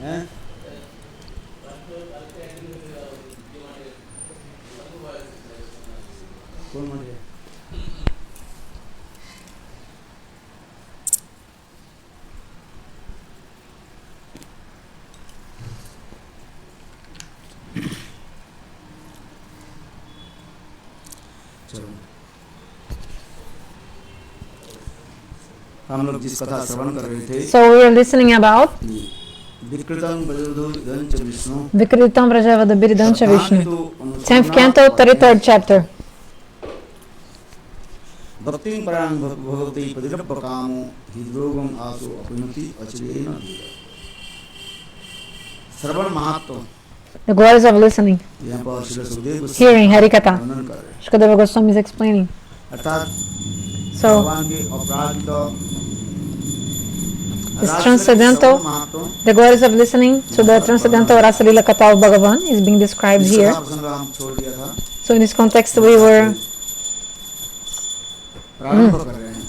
हैं? कौन मर गया? चलो, हम लोग जिस कथा श्रवण कर रहे थे, So we are listening about विकृतं ब्रजवधूर्धं च Vishnu, Vikritam Vrajavada Biridam Cha Vishnu, 10th canto, 33rd chapter. भक्तिं परां भगवती पतिरपकामो हृद्रोगं आसो अपनति अचिरेण धीर। श्रवण महत्व, The glories of listening, यहाँ पर श्री सुखदेव hearing Harikatha. वर्णन कर रहे हैं। Shukadeva Goswami is explaining. अर्थात So भगवान के अपराजित this transcendental, the glories of listening to the transcendental Rasalila Katha of Bhagavan is being described here. हम छोड़ दिया था, So in this context we were प्रारंभ कर रहे हैं।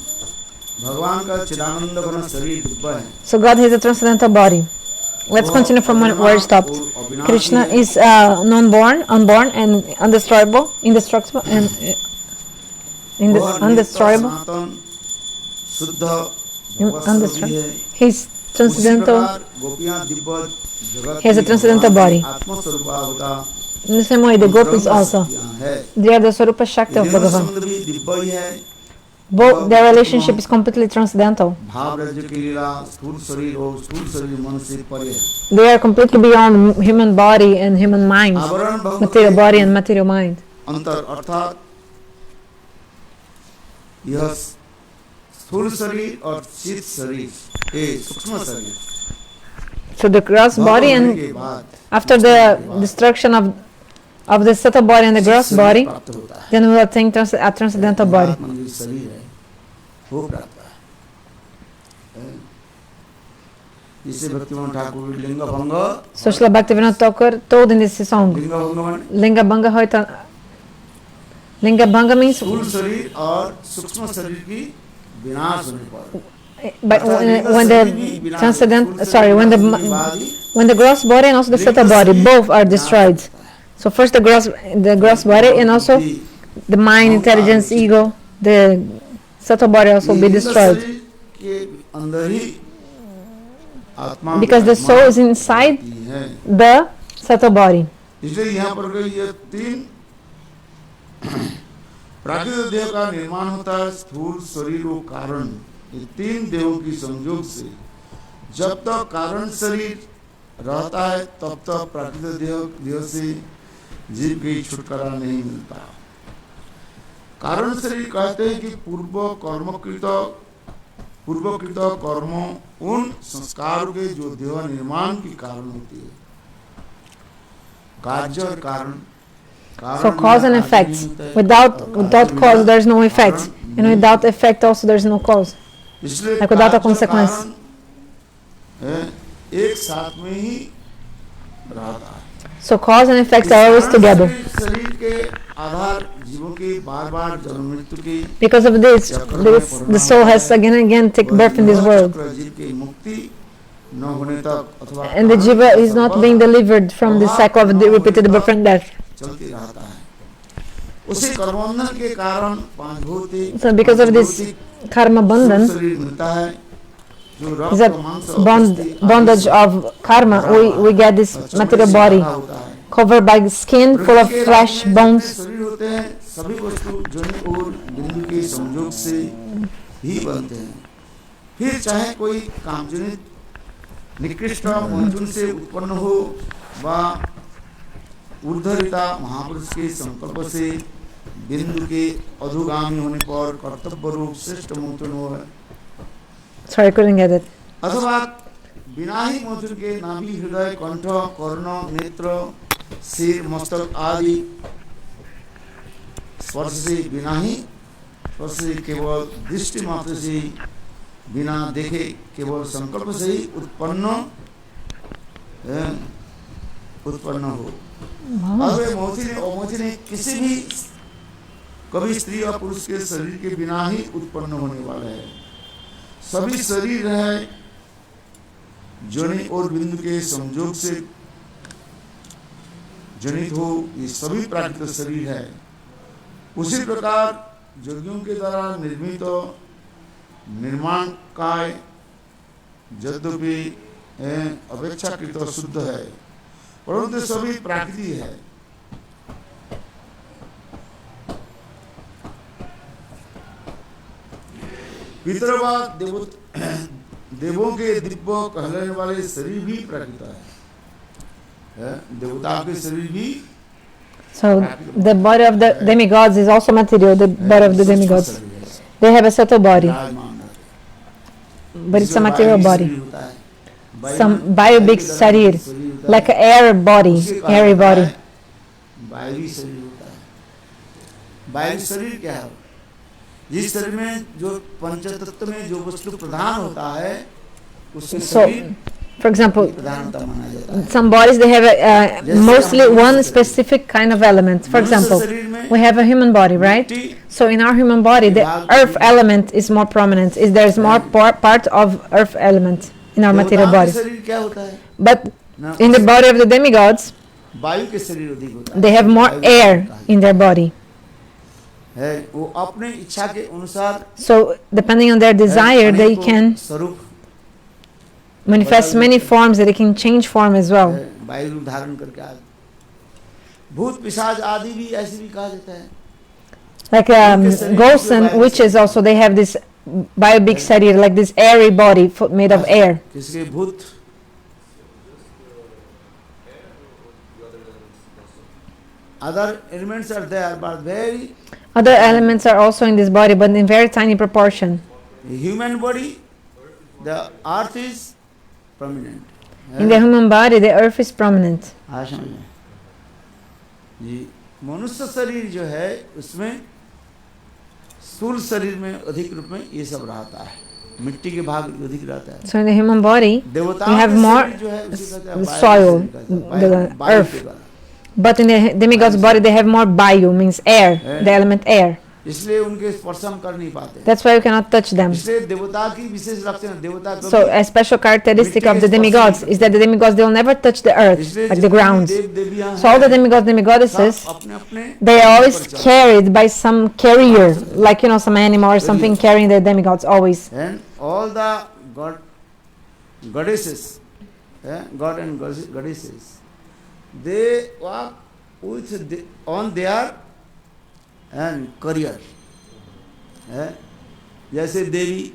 भगवान का चिदानंद घन शरीर दिव्य है। So God has a transcendental body. Let's continue from where it stopped. Krishna is non-born, unborn, and undestroyable, indestructible, and undestroyable. शुद्ध Undestructible. He's transcendental. He has a transcendental body. In the same way, the gopis also. They are the Swarupa Shakti of Bhagavan. Both their relationship is completely transcendental. They are completely beyond human body and human mind, material body and material mind. So the gross body, and after the destruction of the subtle body and the gross body, then we will attain a transcendental body. So Srila Bhaktivinoda Thakur told in this song, Linga Bhanga hoita. Linga Bhanga means but when the transcendent, when the gross body and also the subtle body both are destroyed. So first the gross body and also the mind, intelligence, ego, the subtle body also will be destroyed. Because the soul is inside the subtle body. प्राकृतिक देह का निर्माण होता है स्थूल शरीर और कारण। ये तीन देहों की संयोग से जब तक कारण शरीर रहता है तब तक प्राकृतिक देह से जीव की छुटकारा नहीं मिलता। कारण शरीर कहते हैं कि पूर्वकृत कर्म उन संस्कारों के जो देह निर्माण की कारण होती है। कार्य और कारण, So cause and effect. Without cause there is no effect, and without effect also there is no cause. Like without a consequence. एक साथ में ही रहता है। So cause and effect are always together. शरीर के आधार जीवों की बार-बार जन्म मृत्यु की। Because of this, the soul has again and again take birth in this world. जीव की मुक्ति न होने तक अथवा And the jiva is not being delivered from the cycle of the repeated birth and death. चलती रहता है। उसी कर्मबंधन के कारण पांच भूति, So because of this karma bandhan, शरीर मिलता है जो is a bondage of karma, we get this material body covered by skin full of flesh, bones. शरीर होते हैं सभी वस्तु जन्म और बिंदु के संयोग से ही बनते हैं। फिर चाहे कोई कामजनित निकृष्ट मंजुन से उत्पन्न हो वा ऊर्ध्वरिता महापुरुष के संकल्प से बिंदु के अधोगामी होने पर कर्तव्य रूप श्रेष्ठ मंथन हो। Sorry, I couldn't get it. अथवा बिना ही मंथन के नाभि, हृदय, कंठ, कर्ण, नेत्र, सिर, मस्तक आदि स्पर्श से बिना ही स्पर्श से केवल दृष्टि मात्र से बिना देखे केवल संकल्प से ही उत्पन्न हो। अगर मोची ने किसी भी कभी स्त्री और पुरुष के शरीर के बिना ही उत्पन्न होने वाला है। सभी शरीर है जोनि और बिंदु के संयोग से जनित हो, ये सभी प्राकृतिक शरीर है। उसी प्रकार योगियों के द्वारा निर्मित निर्माण काय यद्यपि अपेक्षाकृत शुद्ध है, परंतु सभी प्राकृतिक है। पितरवा देवों के दिव्य कहलाने वाले शरीर भी प्राकृतिक है। देवताओं के शरीर भी, So the body of the demigods is also material. The body of the demigods, they have a subtle body, but it's a material body. Some biobic sharir, like an air body, airy body. Vayavi शरीर होता है। वायवी शरीर क्या है? जिस शरीर में जो पंचतत्व में जो वस्तु प्रधान होता है, उसके शरीर, for example, प्रधानता माना जाता है। some bodies they have mostly one specific kind of element. For example, we have a human body, right? So in our human body, the earth element is more prominent. Is there is more part of earth element in our material body? शरीर क्या होता है? But in the body of the demigods, वायु के शरीर अधिक होता है। they have more air in their body. है, वो अपने इच्छा के अनुसार, So depending on their desire, they can स्वरूप manifest many forms. That they can change form as well. वायु रूप धारण करके आ, भूत पिशाच आदि भी ऐसे भी कहा जाता है। Like ghosts and witches also, they have this biobic sharir, like this airy body made of air. किसके भूत, other elements are there, but very Other elements are also in this body, but in very tiny proportion. the human body, the earth is prominent. In the human body, the earth is prominent. हाँ समझे। ये मनुष्य शरीर जो है उसमें स्थूल शरीर में अधिक रूप में ये सब रहता है, मिट्टी के भाग अधिक रहता है। So in the human body, देवताओं we have के more शरीर जो है उसी कहते हैं वायु soil, शरीर कहते हैं, the वायु earth. के द्वारा। But in the demigod's body, they have more bio, means air, the element air. इसलिए उनके स्पर्श हम कर नहीं पाते। That's why we cannot touch them. इसलिए देवता की विशेष लक्षण, देवता So a special characteristic of the demigods is that the demigods, they will never touch the earth, like the ground. So all the demigods, demigoddesses, they are always carried by some carrier, like some animal or something carrying the demigods always. And all the goddesses, god and goddesses, they walk with on their and career. जैसे देवी,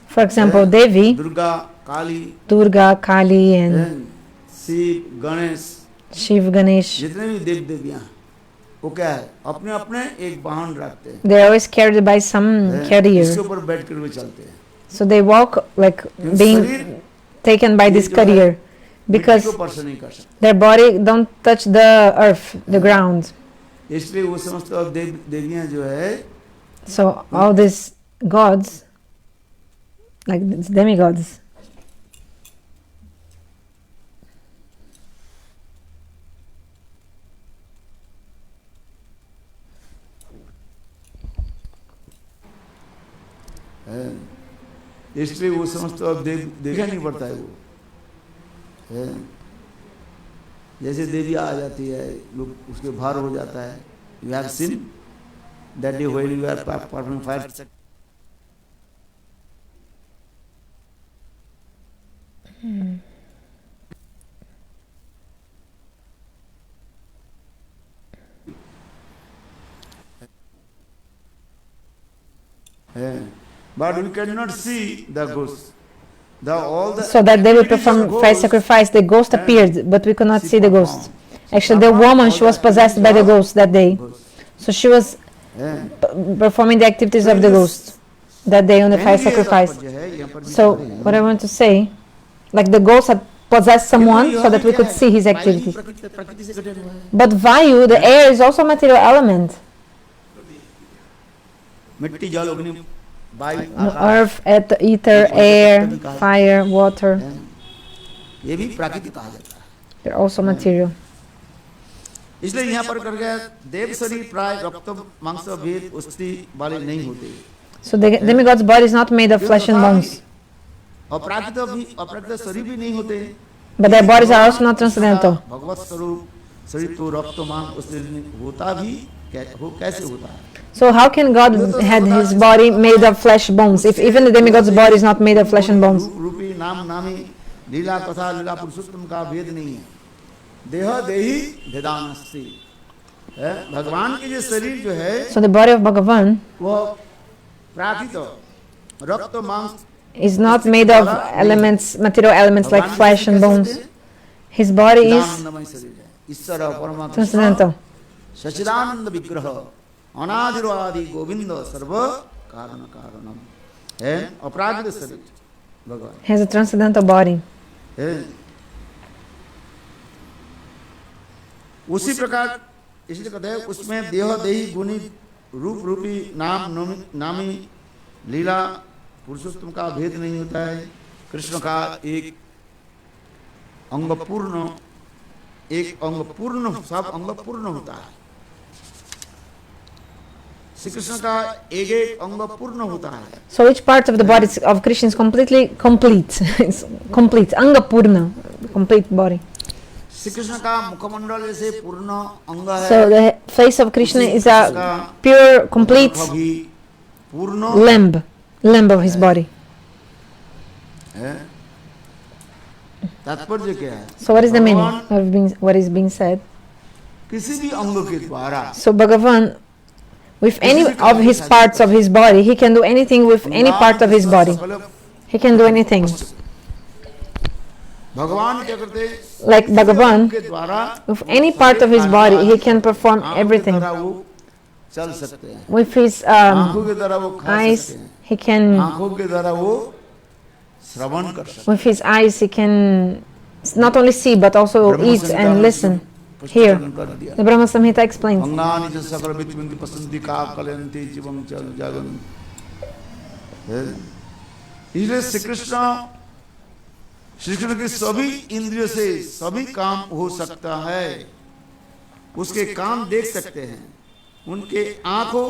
For example, Devi, Durga, Kali, Durga, Kali, and Shiv, Ganesh, Shiv, Ganesh, जितने भी देव देवियां, वो क्या है, अपने अपने एक वाहन रखते हैं, they are always carried by some इसके carrier. ऊपर बैठ कर वे चलते हैं। So they walk like being taken by this carrier because मिट्टी को स्पर्श नहीं कर सकते, their body don't touch the earth, the ground. इसलिए वो समस्त देवियां जो है, So all these gods, like these demigods, इसलिए वो समस्त अब देखा नहीं पड़ता है वो, जैसे देवी आ जाती है, लोग उसके भार हो जाता है। You have seen that day when you are performing fire, but we cannot see the ghost. so that they will perform fire sacrifice, the ghost appeared, but we could not see the ghost. Actually, the woman, she was possessed by the ghost that day. So she was performing the activities of the ghost that day on the fire sacrifice. So what I want to say, like the ghost had possessed someone so that we could see his activities. But Vayu, the air, is also a material element. मिट्टी, जल, अग्नि, वायु, Earth, ether, air, fire, water, ये भी प्राकृतिक कहा जाता है। they're also material. इसलिए यहाँ पर कर गया देव शरीर प्राय रक्त मांस भेद अस्थि वाले नहीं होते। So the demigod's body is not made of flesh and bones, अपराकृत शरीर भी नहीं होते, but their bodies are also not transcendental. भगवत स्वरूप शरीर तो रक्त मांस अस्थि होता भी कैसे होता है? So how can God had his body made of flesh bones if even the demigod's body is not made of flesh and bones? रूपी नाम नामी लीला कथा लीला पुरुषोत्तम का भेद नहीं है, देह देही भेदानस्ति है। भगवान की जो शरीर जो है So the body of Bhagavan वो प्राकृत रक्त मांस is not made of elements, material elements like flesh and bones. His body is दानमय शरीर है, ईश्वर परमात्मा transcendental. सच्चिदानंद विग्रह अनादिर्वादि गोविंद सर्व कारण कारणम है, अपराकृत शरीर भगवान He has a transcendental body. है। उसी प्रकार इसलिए कहते हैं उसमें देह देही गुणी रूप रूपी नामी लीला पुरुषोत्तम का भेद नहीं होता है। कृष्ण का एक अंग पूर्ण सब अंग पूर्ण होता है। श्री कृष्ण का एक अंग पूर्ण होता है। So each part of the body of Krishna is completely complete. It's complete. Anga Purna, complete body. Shri Krishna का मुखमंडल जैसे पूर्ण अंग है। So the face of Krishna is a pure, complete पूर्ण limb of his body. है। तात्पर्य क्या है? So what is the meaning of what is being said? किसी भी अंग के द्वारा So Bhagavan, with any of his parts of his body, he can do anything with any part of his body. He can do anything. भगवान क्या करते हैं? Like Bhagavan, के द्वारा with any part of his body, he can perform everything. चल सकते हैं। With his आंखों के द्वारा वो खा eyes, सकते हैं। he can. आंखों के द्वारा वो श्रवण कर सकते हैं। With his eyes, he can not only see but also eat and listen. Here, the Brahma Samhita explains. अंगानि च सकल वित्तविंद पसंदी का कलयन्ते जीवं च जागन। इसलिए श्री कृष्ण के सभी इंद्रियों से सभी काम हो सकता है। उसके कान देख सकते हैं, उनके आंखों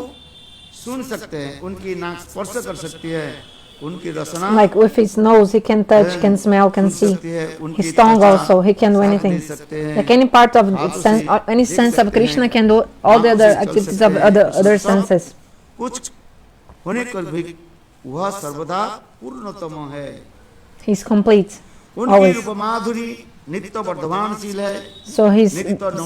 सुन सकते हैं, उनकी नाक स्पर्श कर सकती है, उनकी रसना Like with his nose, he can touch, can smell, can see. His tongue also, he can do anything. Like any part of its sense, or any sense of Krishna can do all the other activities of other senses. कुछ होने पर भी वह सर्वदा पूर्णतम है। He's complete, उनकी always. रूप माधुरी नित्य वर्धमानशील है। So his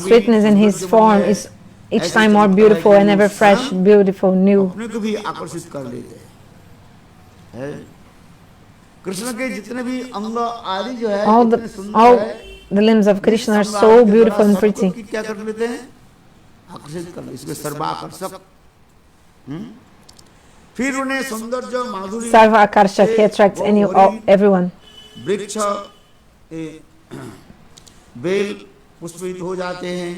sweetness and his form is each time more beautiful and ever fresh, beautiful, new. अपने को भी आकर्षित कर लेते हैं। कृष्ण के जितने भी अंग आदि जो है All इतने सुंदर all है, the limbs of Krishna are so beautiful and pretty. सबको क्या कर लेते हैं? आकर्षित कर लेते हैं, इसके सर्वाकर्षक। फिर उन्हें सौंदर्य माधुरी Sarva Akarshak, he attracts everyone. वृक्ष बेल पुष्पित हो जाते हैं।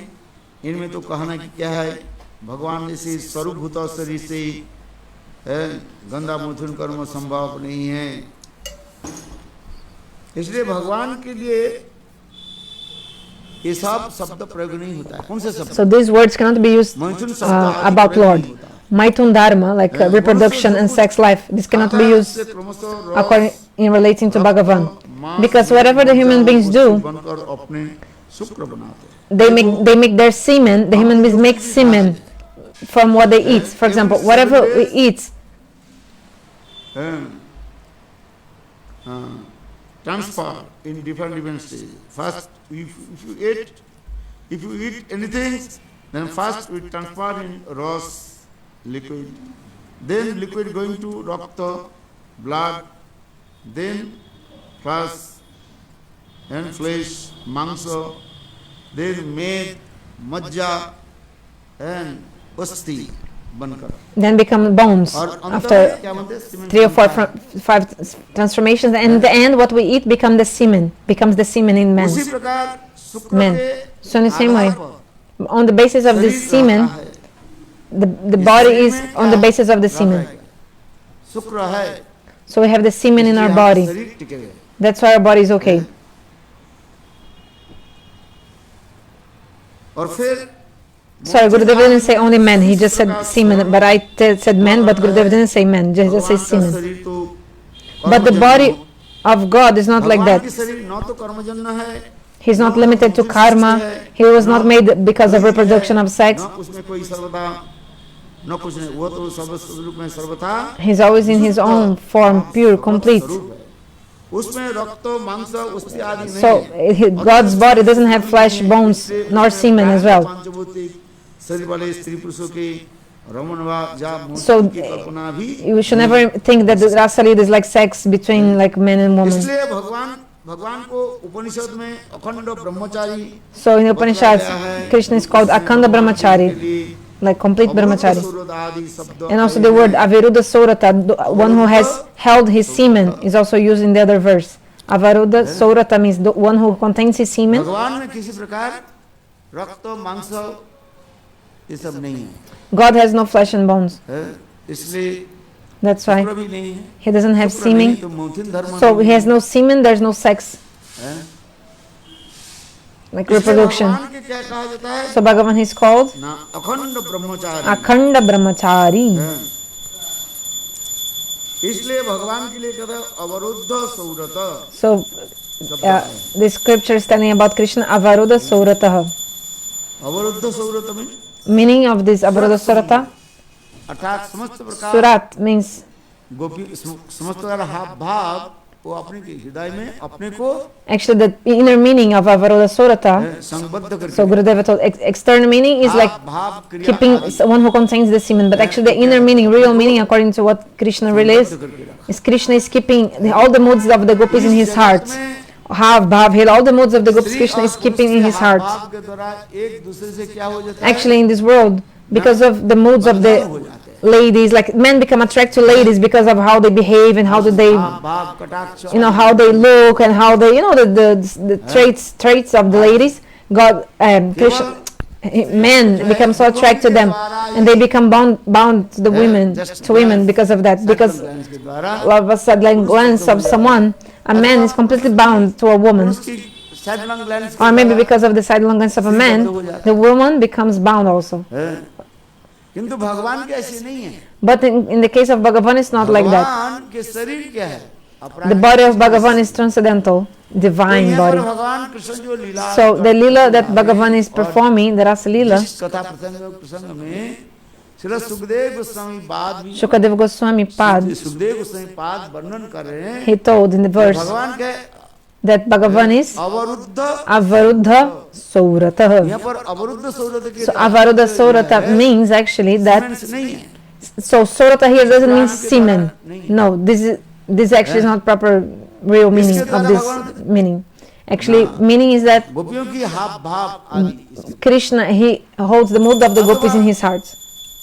इनमें तो कहना कि क्या है, भगवान जैसे स्वरूपभूत शरीर से गंदा मथुन कर्म संभव नहीं है। इसलिए भगवान के लिए ये सब शब्द प्रयोग नहीं होता है। कौन से शब्द? So these words cannot be used मैथुन शब्द आदि about प्रयोग Lord. नहीं होता है। Maitun Dharma, like reproduction and sex life, this cannot be used according in relating to Bhagavan. Because whatever the human beings do, बनकर अपने शुक्र बनाते हैं। they make their semen, the human beings make semen from what they eat. For example, whatever we eat, transfer in different stages. First, if you eat anything, then first we transfer in rose liquid, then liquid going to rakta, blood, then flesh and flesh, mangsa, then meat, majja and asti बनकर then become bones after 3 or 4 5 transformations, and in the end what we eat becomes the semen in man. उसी प्रकार शुक्र के So in the same way, on the basis of the semen, the body is on the basis of the semen. शुक्र है, So we have the semen in our body. शरीर टिकेगा। That's why our body is okay. और फिर Sorry, Gurudev didn't say only men. He just said semen. But I said men, but Gurudev didn't say men. Just say भगवान का semen. शरीर तो But the कर्मजन्य body हो। of God is not like भगवान की that. शरीर न तो कर्मजन्य है, He's not limited to karma. He was not made because of reproduction of sex. न उसमें कोई सर्वथा न कुछ नहीं, वो तो सर्वस्वरूप में सर्वथा He's always in his own form, pure, complete. स्वरूप है। उसमें रक्त मांस अस्थि आदि नहीं So है। God's body doesn't have flesh, bones, nor semen as well. पंचभौतिक शरीर वाले स्त्री पुरुषों के रमण या So मूर्ति की कल्पना भी you should never think that the Rasa Leela is like sex between like men and women. इसलिए भगवान को उपनिषद में अखंड ब्रह्मचारी So in the Upanishads, Krishna is called Akhanda Brahmachari, like complete brahmachari. And also the word Aviruddha Saurata, the one who has held his semen, is also used in the other verse. Avaruddha Saurata means the one who contains his semen. भगवान में किसी प्रकार रक्त मांस ये सब नहीं है, God has no flesh and bones. इसलिए That's why शुक्र भी नहीं है, he doesn't have शुक्र नहीं semen. तो मौथिन धर्म So he has no semen, there's no sex, like reproduction. भगवान के क्या कहा जाता है So Bhagavan is called ना अखंड ब्रह्मचारी, Akhanda Brahmachari. इसलिए भगवान के लिए कहते हैं अवरुद्ध सौरत। So the scripture is telling about Krishna Avaruddha Saurataha. अवरुद्ध सौरत में Meaning of this Avaruddha Saurata, अर्थात समस्त प्रकार Surat means गोपी समस्त प्रकार भाव वो अपने के हृदय में अपने को actually the inner meaning of Avaruddha Saurata. संबद्ध करके So Gurudeva told external meaning is like भाव क्रिया keeping one who contains the semen, but actually the inner meaning, real meaning according to what Krishna really is Krishna is keeping all the moods of the gopis in his heart. Have, bhav, hil, all the moods of the gopis Krishna is keeping in his heart. भाव के द्वारा एक दूसरे से क्या हो जाता है Actually in this world, because of the moods of the ladies, like men become attracted to ladies because of how they behave and how do they, भाव कटाक्ष how they look and how they, the traits of the ladies. God, Krishna, men become so attracted to them, and they become bound to the women because of that. Because के द्वारा love a sudden glance of someone, a man is completely bound to a woman. उसकी sidelong glance Or maybe because of the sidelong glance of a man, the woman becomes bound also. किंतु भगवान के ऐसे नहीं है। But in the case of Bhagavan, it's not like that. भगवान के शरीर क्या है The body of Bhagavan is transcendental, divine body. भगवान कृष्ण जो लीला So the lila that Bhagavan is performing, the Rasa Leela, कथा प्रसंग में श्री सुखदेव गोस्वामी बाद भी Shukadev Goswami Pad, Sukhdev Goswami पाद वर्णन कर रहे हैं he told in the verse भगवान के that Bhagavan is अवरुद्ध Avaruddha Saurataha. यहाँ पर अवरुद्ध सौरत के So Avaruddha Saurata means actually that, नहीं है so Saurata here doesn't mean semen. No, this actually is not proper real meaning of this meaning. Actually, meaning is that गोपियों की हाव भाव आदि Krishna, he holds the mood of the gopis in his heart.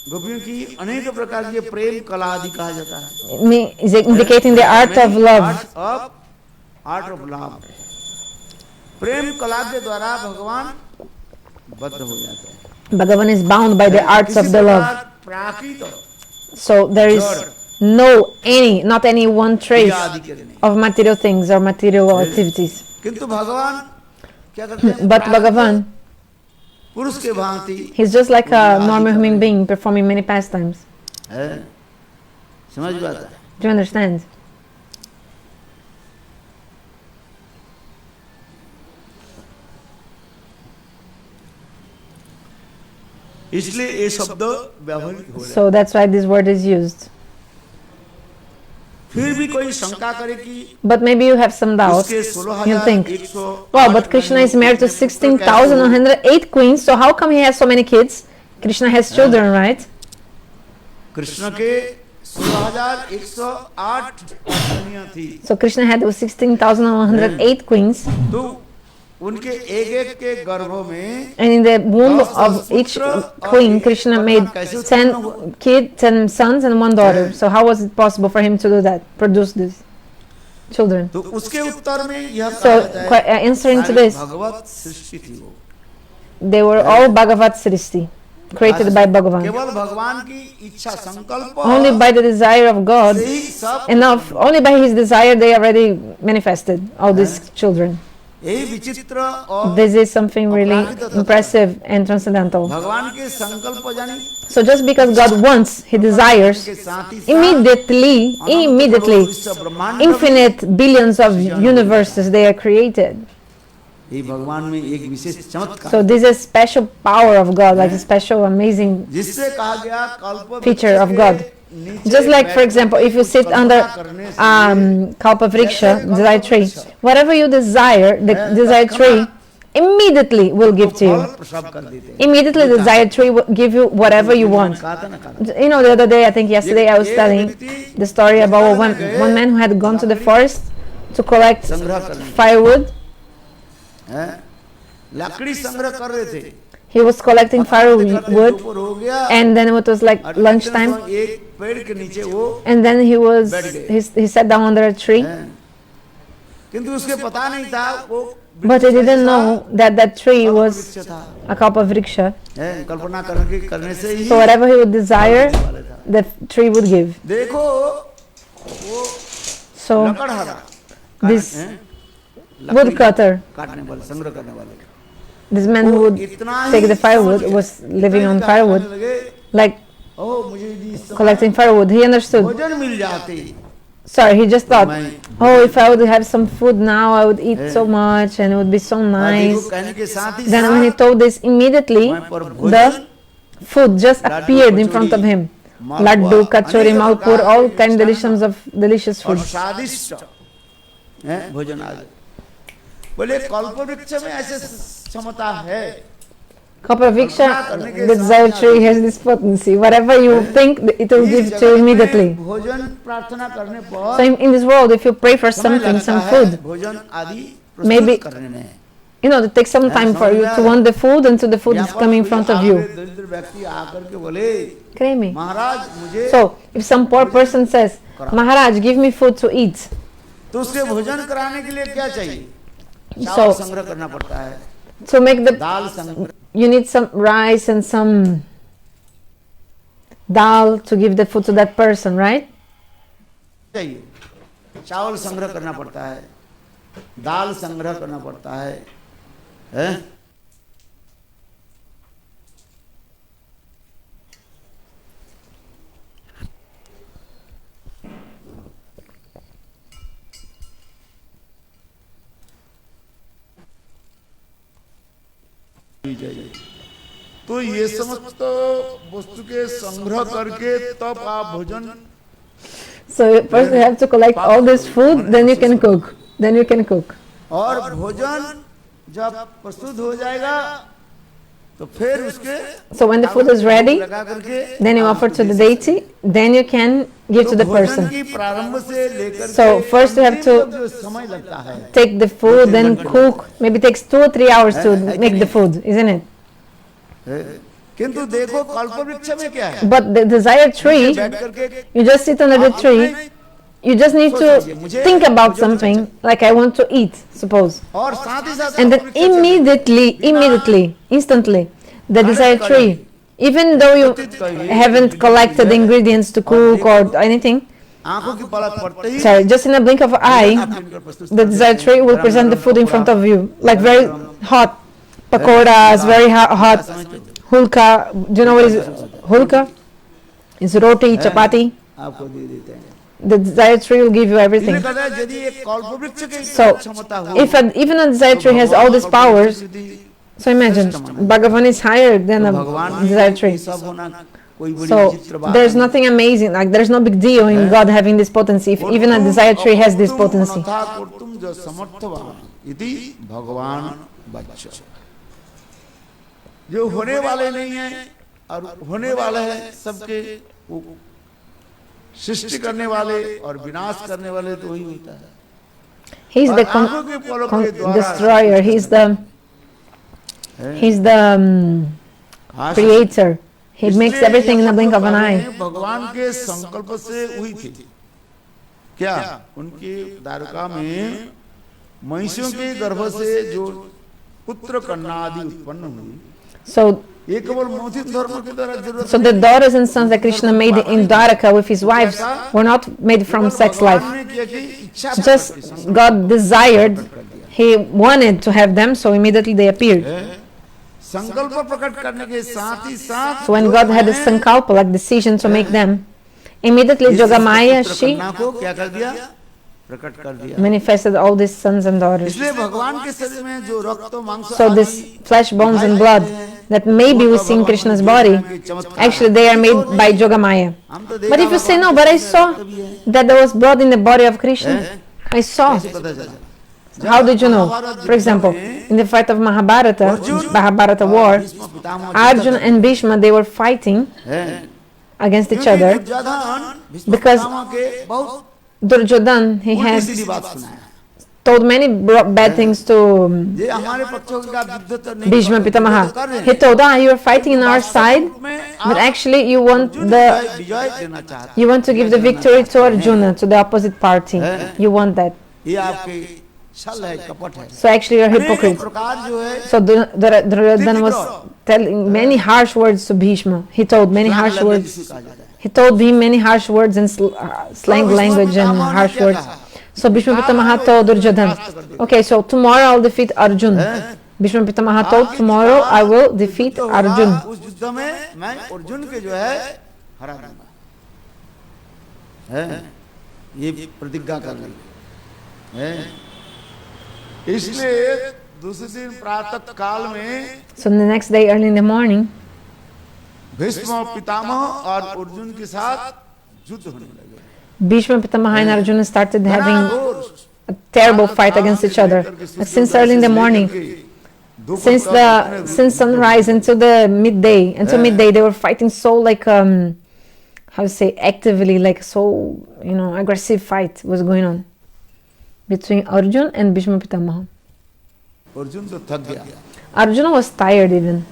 गोपियों की अनेक प्रकार की प्रेम कला आदि कहा जाता है Is indicating the art of love. Art of love प्रेम कला के द्वारा भगवान बद्ध हो जाते हैं Bhagavan is bound by the arts of the love. Prakrit So there is not any one trace of material things or material activities. किंतु भगवान क्या करते हैं But Bhagavan, पुरुष के भांति he's just like a normal human being performing many pastimes. है समझ में आता है Do you understand? इसलिए ये शब्द व्यवहारिक हो रहा है So that's why this word is used. फिर भी कोई शंका करे कि But maybe you have some doubts. उसके You think, 16,108 wow, but Krishna is married to 16,108 queens, so how come he has so many kids? Krishna has children, right? Krishna के 16,108 पत्नियां थी So Krishna had 16,108 queens, तो उनके एक के गर्भों में and in the womb of each queen, Krishna made 10 sons and 1 daughter. So how was it possible for him to do that, produce these children? तो उसके उत्तर में यह So कहा जाता है answering to सारी this, भगवत सृष्टि थी वो they were all Bhagavat Srishti, created by Bhagavan. केवल भगवान की इच्छा संकल्प Only by the desire of God, से ही सब enough, only by his desire they already manifested all these children. यही विचित्र और This is something really impressive and transcendental. भगवान के संकल्प जानी So just because God wants, He desires, के साथ ही immediately, infinite billions of universes they are created. ये भगवान में एक विशेष चमत्कार So this is special power of God, like a special amazing जिससे कहा गया कल्प feature of God. Just like, for example, if you sit under Kalpavriksha, desire tree, whatever you desire, the desire tree immediately will give to you. Immediately the desire tree will give you whatever you want. You know, the other day, I think yesterday, I was telling the story about one man who had gone to the forest to collect firewood. लकड़ी संग्रह कर रहे थे He was collecting firewood, and then it was like lunchtime, एक पेड़ के नीचे वो and then he sat down under a tree, किंतु उसके पता नहीं था वो but he didn't know that that tree was a Kalpavriksha. कल्पना करने से ही So whatever he would desire, the tree would give. देखो वो So लकड़हारा this woodcutter, काटने वाले संग्रह करने वाले this man who would take the firewood, was living on firewood, like ओ मुझे भी collecting firewood. He understood. भोजन मिल जाते Sorry, he just thought, oh, if I would have some food now, I would eat so much and it would be so nice. कहने के साथ ही Then when he told this, immediately the food just appeared in front of him. Laddu, kachori, malpur, all kind of delicious और food. स्वादिष्ट भोजन आ गए बोले कल्प वृक्ष में ऐसे क्षमता है Kalpavriksha, the desire tree has this potency. Whatever you think, it will give to you immediately. भोजन प्रार्थना करने So पर in this world, if you pray for something, some food, भोजन आदि maybe, प्रस्तुत करने में you know, it takes some time for you to want the food until the food is coming in front of you. दरिद्र व्यक्ति आकर के बोले Creamy. महाराज मुझे So, if some poor person says, Maharaj, give me food to eat. तो उसके भोजन कराने के लिए क्या चाहिए चावल So, संग्रह करना पड़ता है to make the, दाल संग्रह you need some rice and some dal to give the food to that person, right? चाहिए चावल संग्रह करना पड़ता है दाल संग्रह करना पड़ता है हैं? तो ये समस्त वस्तु के संग्रह करके तब आप भोजन So, first you have to collect all this food, then you can cook. Then you can cook. और भोजन जब प्रस्तुत हो जाएगा तो फिर उसके So, when the food is ready, लगा करके then you offer to the deity, then you can give to the भोजन person. की प्रारंभ से लेकर So, first you have to जो समय लगता है take the food, then cook. Maybe it takes 2 or 3 hours to make the food, isn't it? किंतु देखो कल्प वृक्ष में क्या है But the desired tree, बैठ करके you just sit under the tree, you just need to think about something, like I want to eat, suppose. और साथ ही साथ And then immediately, instantly, the desired tree, even though you haven't collected the ingredients to cook or anything, आंखों की पलक पड़ते ही sorry, just in a blink of an eye, the desired tree will present the food in front of you, like very hot pakoras, very hot hulka. Do you know what is hulka? It's roti, chapati. आपको दे देते हैं The desired tree will give you everything. कहता है यदि एक कल्प वृक्ष की So, क्षमता हो if even a desired tree has all these powers, so imagine, Bhagavan is higher than a desired tree. सब होना कोई बड़ी So, विचित्र बात there's nothing amazing, like there's no big deal in God having this potency, if even a desired tree has this potency. तुम जो समर्थवान इति भगवान बच्चा जो होने वाले नहीं है और होने वाले हैं सबके वो सृष्टि करने वाले और विनाश करने वाले तो वही होता है He's the destroyer, he's the creator. He makes everything in the blink of an eye. भगवान के संकल्प से हुई थी क्या उनकी द्वारका में महिषियों के गर्भ से जो पुत्र कन्या आदि उत्पन्न हुई So, ये केवल मौखिक धर्म के द्वारा जरूरत so the daughters and sons that Krishna made in Dwaraka with his wives were not made from sex life. भगवान ने किया कि इच्छा Just God desired, he wanted to have them, so immediately they appeared. संकल्प प्रकट करने के साथ ही साथ So when God had a sankalpa, like decision to make them, immediately Jogamaya, she कन्या को क्या कर दिया, प्रकट कर दिया। manifested all these sons and daughters. इसलिए भगवान के शरीर में जो रक्त मांस So this flesh, bones and blood that maybe we see in Krishna's body, actually they are made by Jogamaya. But if you say, no, but I saw that there was blood in the body of Krishna, I saw. How did you know? For example, in the fight of Mahabharata war, Arjuna and Bhishma, they were fighting against each other because Duryodhana, he has told many bad things to Bhishma Pitamaha. He told, you are fighting in our side, but actually you want to give the victory to Arjuna, to the opposite party. You want that. So actually you're a hypocrite. So Duryodhana was telling many harsh words to Bhishma. He told many harsh words. He told him many harsh words and slang language and harsh words. So Bhishma Pitamaha told Duryodhana, okay, so tomorrow I'll defeat Arjuna. Bhishma Pitamaha told, tomorrow I will defeat Arjuna. इसलिए दूसरे दिन प्रातः काल में So the next day early in the morning, Bhishma Pitamah और अर्जुन के साथ युद्ध होने लगे। Bhishma Pitamaha and Arjuna started having a terrible fight against each other. But since early in the morning, since sunrise until midday, they were fighting so like how to say, actively, like so, aggressive fight was going on between Arjuna and Bhishma Pitamaha. Arjuna was tired even.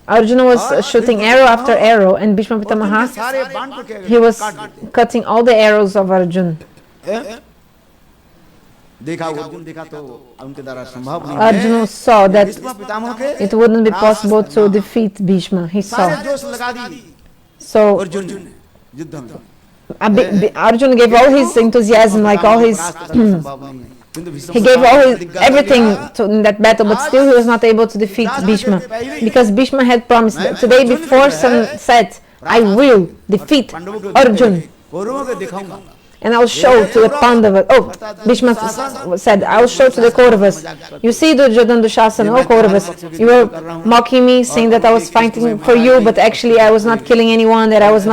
Arjuna was shooting arrow after arrow, and Bhishma Pitamaha, he was cutting all the arrows of Arjuna. Arjuna saw that it wouldn't be possible to defeat Bhishma. He saw. So Arjuna gave all his enthusiasm, like all his he gave everything in that battle, but still he was not able to defeat Bhishma, because Bhishma had promised that today before sunset I will defeat Arjuna, and I'll show to the Pandavas. Oh, Bhishma said, I'll show to the Kauravas. You see, Duryodhana, Dushasana, oh Kauravas, you were mocking me, saying that I was fighting for you, but actually I was not killing anyone, that I was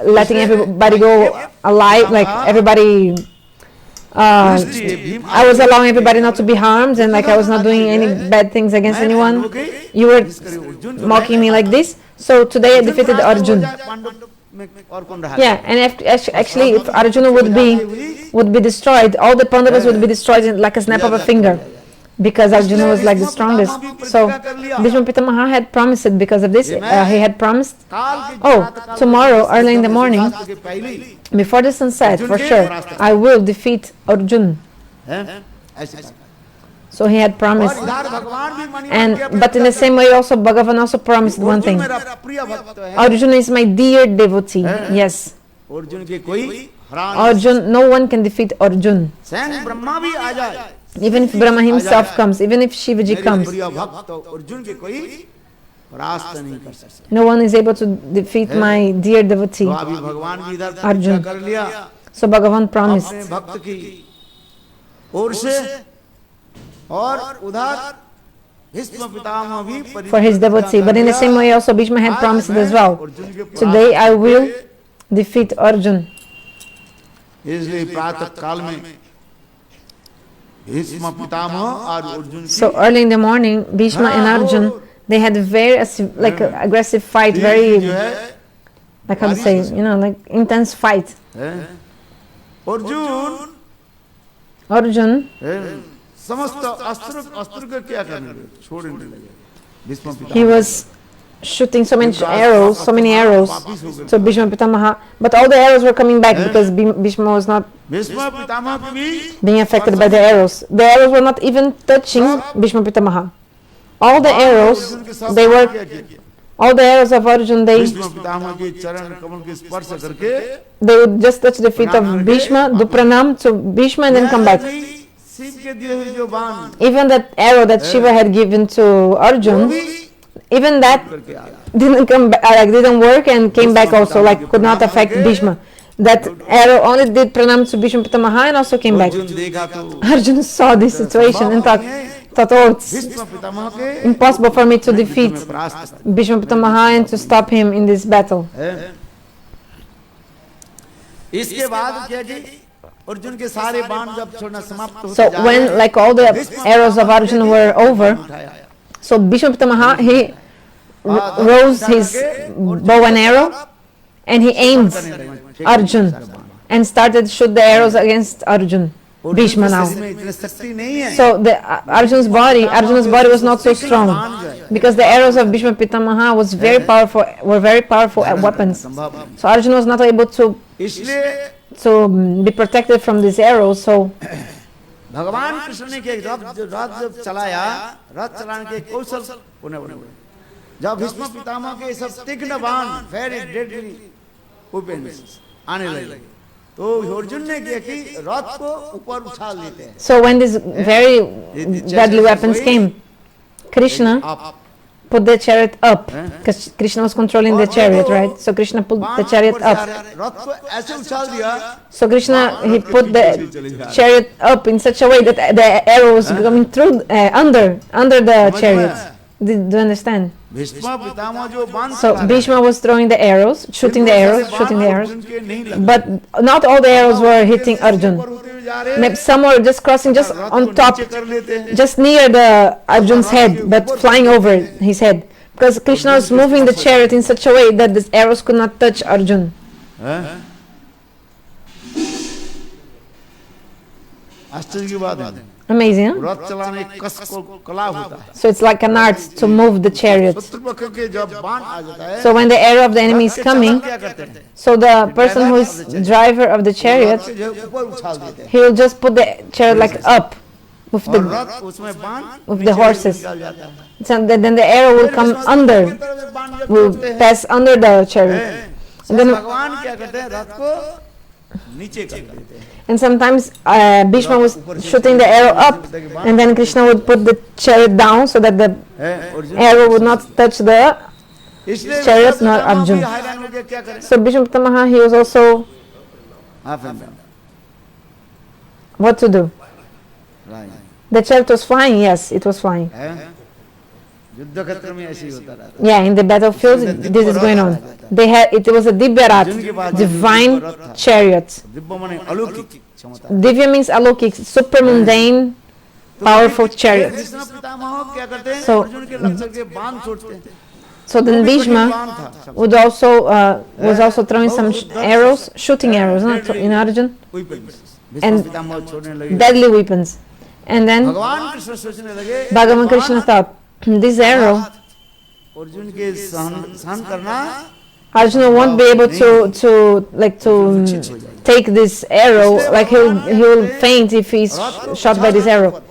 letting everybody go alive, like everybody, I was allowing everybody not to be harmed, and like I was not doing any bad things against anyone. You were mocking me like this. So today I defeated Arjuna. Yeah, and actually if Arjuna would be destroyed, all the Pandavas would be destroyed in like a snap of a finger, because Arjuna was like the strongest. So Bhishma Pitamaha had promised it. Because of this, he had promised, tomorrow early in the morning, before the sunset, for sure, I will defeat Arjuna. So he had promised. But in the same way also, Bhagavan also promised one thing. Arjuna is my dear devotee. Yes. Arjuna, no one can defeat Arjuna. Even if Brahma himself comes, even if Shivaji comes, no one is able to defeat my dear devotee, Arjuna. So Bhagavan promised. For his devotee. But in the same way also Bhishma had promised it as well. Today I will defeat Arjuna. So early in the morning, Bhishma and Arjuna, they had a very aggressive fight, very, like how to say, like intense fight. Arjuna, he was shooting so many arrows to Bhishma Pitamaha, but all the arrows were coming back because Bhishma was not being affected by the arrows. The arrows were not even touching Bhishma Pitamaha. All the arrows, they were All the arrows of Arjun, Bhishma Pitamah के चरण कमल के स्पर्श करके they would just touch the feet of Bhishma, do pranam to Bhishma, and then come back. Shiv के दिए हुए जो बाण Even that arrow that Shiva had given to वो Arjun, भी even that करके आया. didn't come back, like didn't work and came back also, like could not affect Bhishma. That arrow only did pranam to Bhishma Pitamaha and also came back. Arjun देखा तो Arjun saw this situation and thought, oh, it's Bhishma Pitamah के impossible for me to defeat में परास्त कर Bhishma Pitamaha and to stop him in this battle. है. इसके बाद क्या जी अर्जुन के सारे बाण जब छोड़ना समाप्त होते So जा when रहे, like all the arrows of Arjun were over, उठाया. so Bhishma Pitamaha, he rose his bow and arrow and he aimed Arjun and started to shoot the arrows against Arjun. Bhishma now. शरीर में इतनी शक्ति नहीं है. So the Arjun's body was not so strong because the arrows of Bhishma Pitamaha were very powerful weapons. संभव है. So Arjun was not able to इसलिए be protected from these arrows. So भगवान कृष्ण ने के रथ जब चलाया, रथ चलाने के कौशल उन्हें जब भीष्म पितामह के सब तीक्ष्ण बाण वेरी डेडली वेपन्स आने लगे, तो अर्जुन ने किया कि रथ को ऊपर उछाल देते हैं. so when these very deadly weapons came, Krishna आप put the chariot up because Krishna was controlling the chariot, right? So Krishna put the chariot up. रथ को ऐसे उछाल दिया, So Krishna, he put the chariot up in such a way that the arrow was coming through under the chariot. Do you understand? Bhishma Pitamah जो बाण So Bhishma was throwing the arrows, shooting the arrows, Arjun के नहीं लगे. but not all the arrows were hitting Arjun. ऊपर होते हुए जा रहे हैं, Maybe some were just crossing just Rath on को top, नीचे कर लेते हैं. just near the Arjun's head, but flying over his head. Because Krishna was moving the chariot in such a way that the arrows could not touch Arjun. हैं? आश्चर्य की बात है. Amazing, huh? रथ चलाने एक कस को कला होता है. So it's like an art to move the chariot. शत्रु पक्ष के जब बाण आ जाता है, So when the arrow of the enemy is रथ के coming, चालक क्या करते हैं? so the person who is driver of the Rath chariot, के जो ऊपर उछाल देते हैं. he will just put the chariot like up with और the रथ उसमें बाण with नीचे the horses. निकल जाता है. So then the arrow will come under, की तरफ से बाण जब will छोड़ते हैं, pass under the chariot. And then भगवान क्या करते हैं? रथ को नीचे कर देते हैं. and sometimes Bhishma was shooting the arrow up, and then Krishna would put the chariot down so that the हैं? Arjun arrow would not touch the. इसलिए chariot, Bhishma not Pitamah Arjun. भी हैरान हो गए, क्या करें? So Bhishma Pitamaha, he was also हाँ, friend. what to do. Right. The chariot was flying. Yes, it was flying. हैं? युद्ध क्षेत्र में ऐसे ही होता रहता है. Yeah, in the battlefield, this is going on. It was a Divya Rath, divine chariot. Divya माने अलौकिक क्षमता. Divya means alokik, super mundane, powerful chariot. Krishna पितामह क्या करते हैं? So- अर्जुन के लक्षण के बाण छोड़ते हैं. So then वो भी कठिन Bhishma बाण था. would was also throwing some arrows, shooting arrows, not in Arjun, Bhishma And- पितामह छोड़ने लगे. deadly weapons. And then भगवान कृष्ण सोचने लगे, Bhagavan Krishna thought, this arrow, Arjun के सहन करना Arjuna won't be able to take this arrow, like he will faint if he's shot by this arrow.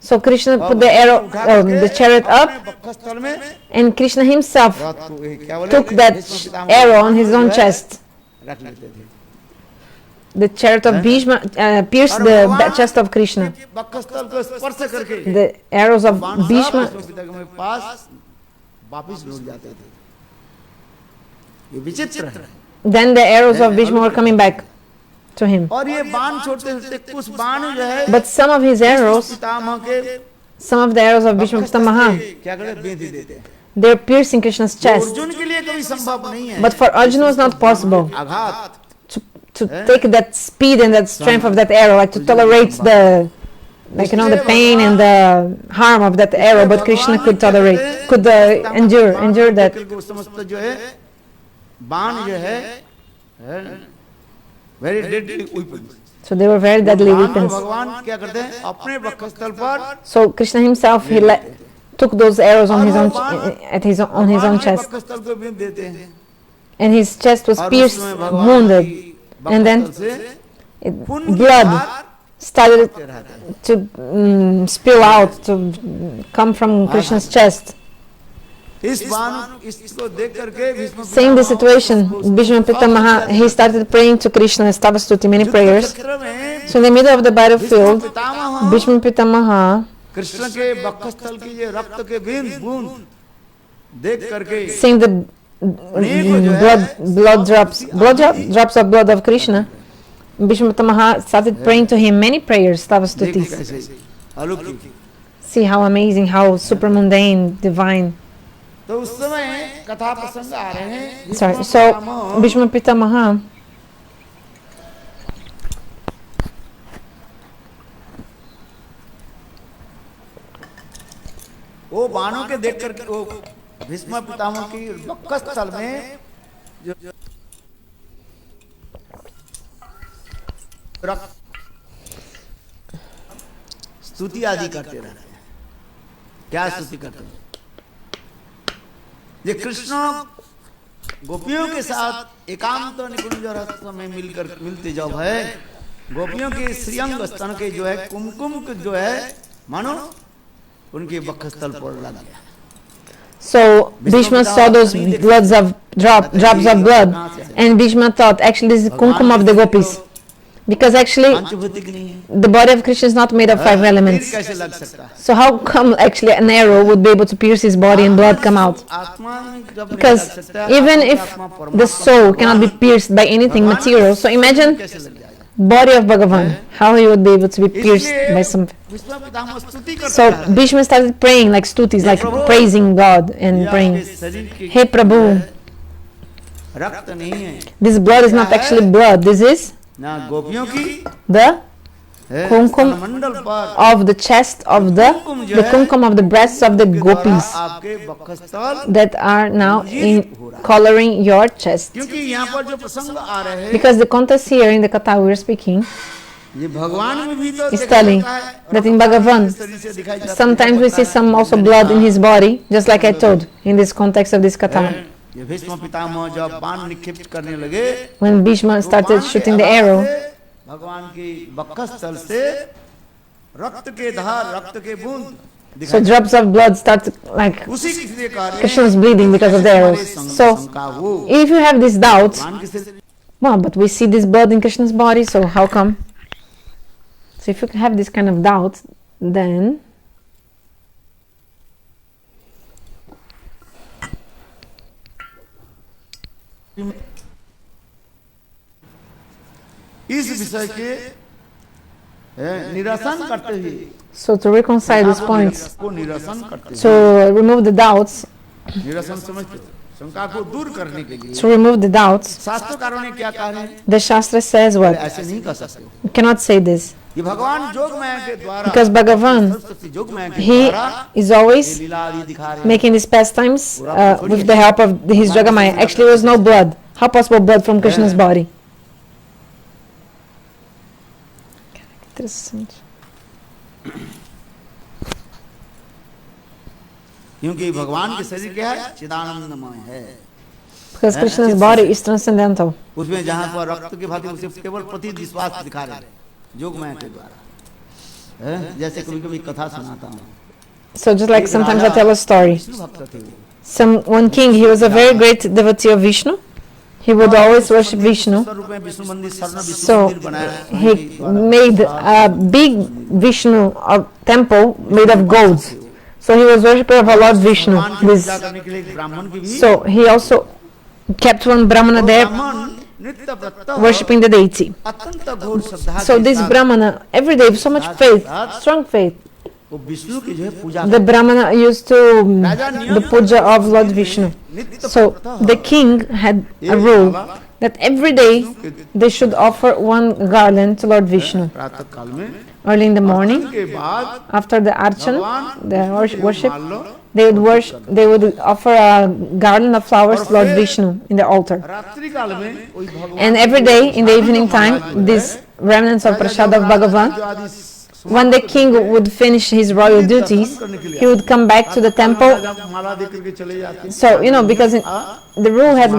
So Krishna put the arrow, the chariot up, स्थल में and Krishna himself रात को क्या बोले? took that arrow on his own chest. रख लेते थे. The chariot of Bhishma pierced the chest of Krishna. वक्षस्थल को स्पर्श करके The arrows of बाण Bhishma, सब पिता के पास वापस लौट जाते थे. ये विचित्र है. then the arrows of Bhishma were coming back to him. और ये बाण छोड़ते छोड़ते कुछ बाण जो है But some of his arrows, पितामह के some of the arrows of Bhishma Pitamaha, क्या करे? बेंध ही देते हैं. they're piercing Krishna's chest. Arjun के लिए कभी संभव नहीं है. But for Arjuna, it was not possible आघात to take that speed and that strength of that arrow, like to tolerate the pain and the harm of that arrow. But Krishna could tolerate, could endure that. को समस्त जो है बाण जो है very deadly weapon. So they were very deadly weapons. भगवान क्या करते हैं? अपने वक्षस्थल पर So Krishna himself, took those arrows on his own chest, वक्षस्थल को बींध देते हैं. and his chest was और pierced, उसमें भगवान wounded, की and then वक्षस्थल से खून की blood धार started रहता है. to spill out, to come from Krishna's chest. इस बाण इसको देख करके Bhishma Seeing the situation, Bhishma Pitamaha, he started praying to Krishna and Stavastuti, many prayers. क्षेत्र में So in the middle of the battlefield, Pitamah Bhishma Pitamaha, Krishna के वक्षस्थल की ये रक्त के बूंद देख करके seeing the drops of blood of Krishna, Bhishma Pitamaha started praying to him many prayers, Stavastutis. कैसे अलौकिक। See how amazing, how super mundane, divine. तो उस समय कथा प्रसंग आ रहे हैं। Sorry, so Bhishma Pitamaha, वो बाणों के देख करके वो भीष्म पितामह की वक्षस्थल में जो स्तुति आदि करते रहते हैं। क्या स्तुति करते हैं? ये कृष्ण गोपियों के साथ एकांत निकुंज रस में मिलते जब है, गोपियों के श्रीअंग स्तन के जो है कुमकुम जो है मानो उनके वक्षस्थल पर लग गया। so Bhishma saw those drops of blood, and Bhishma thought actually this is kumkum of the gopis, because actually पंचभौतिक नहीं है, the body of Krishna is not made of 5 elements. तीर कैसे लग सकता है? So how come actually an arrow would be able to pierce his body and blood come out? आत्मा में जब नहीं लग Because सकता, even आत्मा if परमात्मा the soul cannot be pierced by anything material, so imagine कैसे लग जाएगा? body of Bhagavan, how he would be able to be pierced by something. Bhishma Pitamah स्तुति करता So है। Bhishma started praying like stutis, like praising God and ये praying, आपके शरीर की Hey Prabhu, रक्त नहीं है this blood is not actually blood, this is ना गोपियों की the है, कुमकुम मंडल पर of the chest of the kumkum of the breasts of the gopis आपके वक्षस्थल, that are now in coloring your chest. क्योंकि यहाँ पर जो प्रसंग आ रहे हैं Because the context here in the katha we are speaking ये भगवान में भी तो is देखा telling जाता है, that in Bhagavan इस शरीर से दिखाई जाता है, sometimes we see some also blood in his body, just like I told in this context of this katha. ये भीष्म पितामह जब बाण निक्षेप करने लगे, When Bhishma तो started बाण के shooting the आवाज arrow, से भगवान की वक्षस्थल से रक्त के धार, रक्त के बूंद so दिखाई, drops of blood start like उसी के कार्य Krishna was bleeding because of the arrows. So शंका हो, if you have this doubt, भगवान के शरीर well, but we see this blood in Krishna's body, so how come? So if you have this kind of doubt, then इस विषय के निरसन करते हुए, so to reconcile these points, को निरसन करते to remove the doubts, हुए, निरसन समझते हो? शंका को दूर करने के लिए to remove the doubts, शास्त्रकारों ने क्या कहा है? the Shastra says what? ऐसे नहीं कर सकते हो। You cannot say this ये भगवान जोगमाया के द्वारा, because Bhagavan, सरस्वती जोगमाया के he द्वारा is ये always लीला आदि दिखा रहे हैं। making these pastimes with the help of his Jogamaya. Actually, there was no blood. How possible blood from Krishna's body? Interessante. क्योंकि भगवान के शरीर क्या है? चिदानंदमय है। Because Krishna's body is transcendental. उसमें जहाँ पर रक्त की भांति उसे केवल प्रति विश्वास दिखा रहे हैं जोगमाया के द्वारा। जैसे कभी कभी कथा सुनाता हूँ, So just like sometimes I tell a story. Vishnu भक्त थे वो। One king, he was a very great devotee of Vishnu. He would always worship Vishnu. स्वरूप में विष्णु मंदिर, स्वर्ण विष्णु So मंदिर बनाया। he made a big Vishnu temple made of gold. So he was worshipper of our Lord Vishnu. भगवान की This, पूजा करने के लिए एक ब्राह्मण की भी, so he also kept one Brahmana there ब्राह्मण नित्य प्रत्यह worshipping the deity. अत्यंत घोर श्रद्धा So के this साथ Brahmana, every day with so much faith, strong faith, वो विष्णु की जो है पूजा the Brahmana used to the puja of Lord Vishnu. नित्य So the king had a rule that every day they should offer one garland to Lord Vishnu. प्रातः काल में Early in the morning, के बाद after the archana, the worship, मान लो they would offer a garland of flowers to Lord Vishnu in the altar. रात्रि काल में वही भगवान And every day in the evening time, these remnants of prasad of Bhagavan, जो आदि when the king would finish his royal duties, he would come back to the temple. माला दे करके चले जाते हैं। So, because the rule had,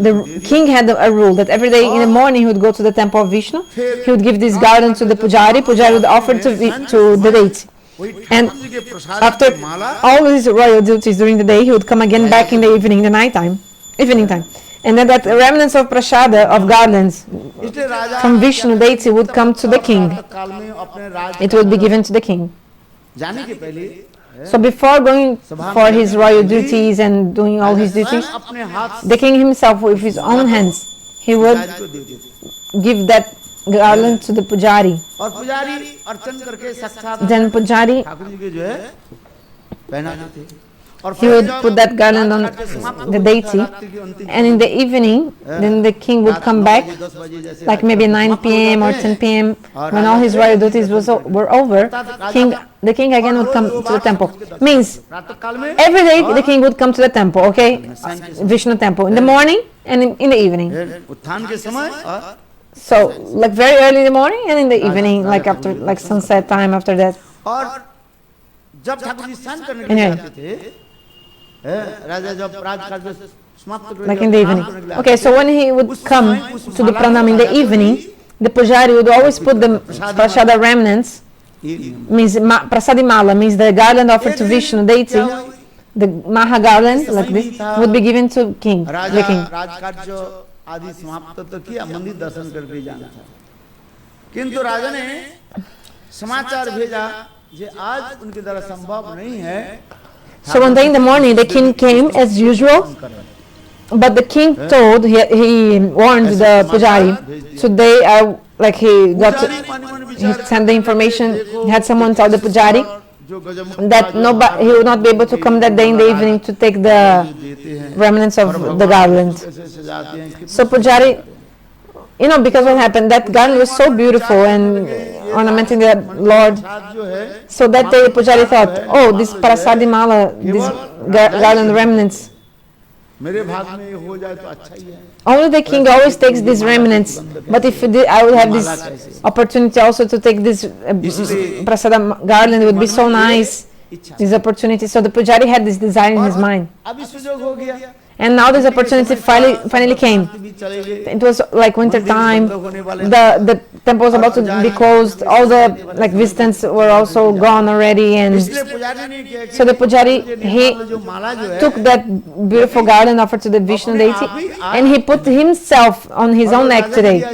the king had a rule that every day in the morning he would go to the temple of Vishnu, he would give this garland to the pujari would offer to the deity. And Thakur ji के प्रसाद after की माला all his royal duties during the day, he would come again back in the evening, the night time, evening time. And then that remnants of prasada, of garlands इसलिए राजा from Vishnu deity would come to the king. काल में अपने राज It would be given to the king. जाने के पहले So before going for his royal duties and doing all his duties, स्वयं अपने हाथ the king himself with his own hands, he would राज को देते थे give that garland to the pujari. और पुजारी अर्चन करके साक्षात Then pujari, ठाकुर जी के जो है पहनाते थे और he would put that garland on the deity, and in the evening, then the king would come back, like maybe 9 p.m. or 10 p.m. when all his royal duties were over. The king again would come to the temple. Means प्रातः काल में every day the king would come to the temple, okay, Vishnu temple, in the morning and in the evening. उत्थान के समय और So like very early in the morning and in the evening, like after like sunset time after that. और जब ठाकुर जी स्नान करने के लिए Anyway. जाते थे राजा जब राजकार्य समाप्त कर Like in the evening. Okay, so when he would come to the pranam in the evening, the pujari would always put the prasada remnants, means prasadi mala, means the garland offered to Vishnu deity, the maha garland like this would be given to the king. राजकार्य आदि समाप्त तो किया मंदिर दर्शन करके जाना था किंतु राजा ने समाचार भेजा जे आज उनके द्वारा संभव नहीं है So one day in the morning, the king came as usual, but the king told, he warned the pujari. Today, like he sent the information, he had someone tell the pujari that nobody, he would not be able to come that day in the evening to take the remnants of the garland. So pujari, you know, because what happened, that garland was so beautiful and ornamenting the Lord. So that day pujari thought, oh, this prasadi mala, this garland remnants, मेरे भाग में ये हो जाए तो अच्छा ही है only the king always takes these remnants. But if I would have this opportunity also to take this prasada garland, it would be so nice, this opportunity. So the pujari had this desire in his mind. अभी सुयोग हो गया And now this opportunity finally came. It was like winter time. The temple was about to be closed. All the like visitants were also gone already, and so the pujari, he took that beautiful garland offered to the Vishnu deity, and he put himself on his own neck today.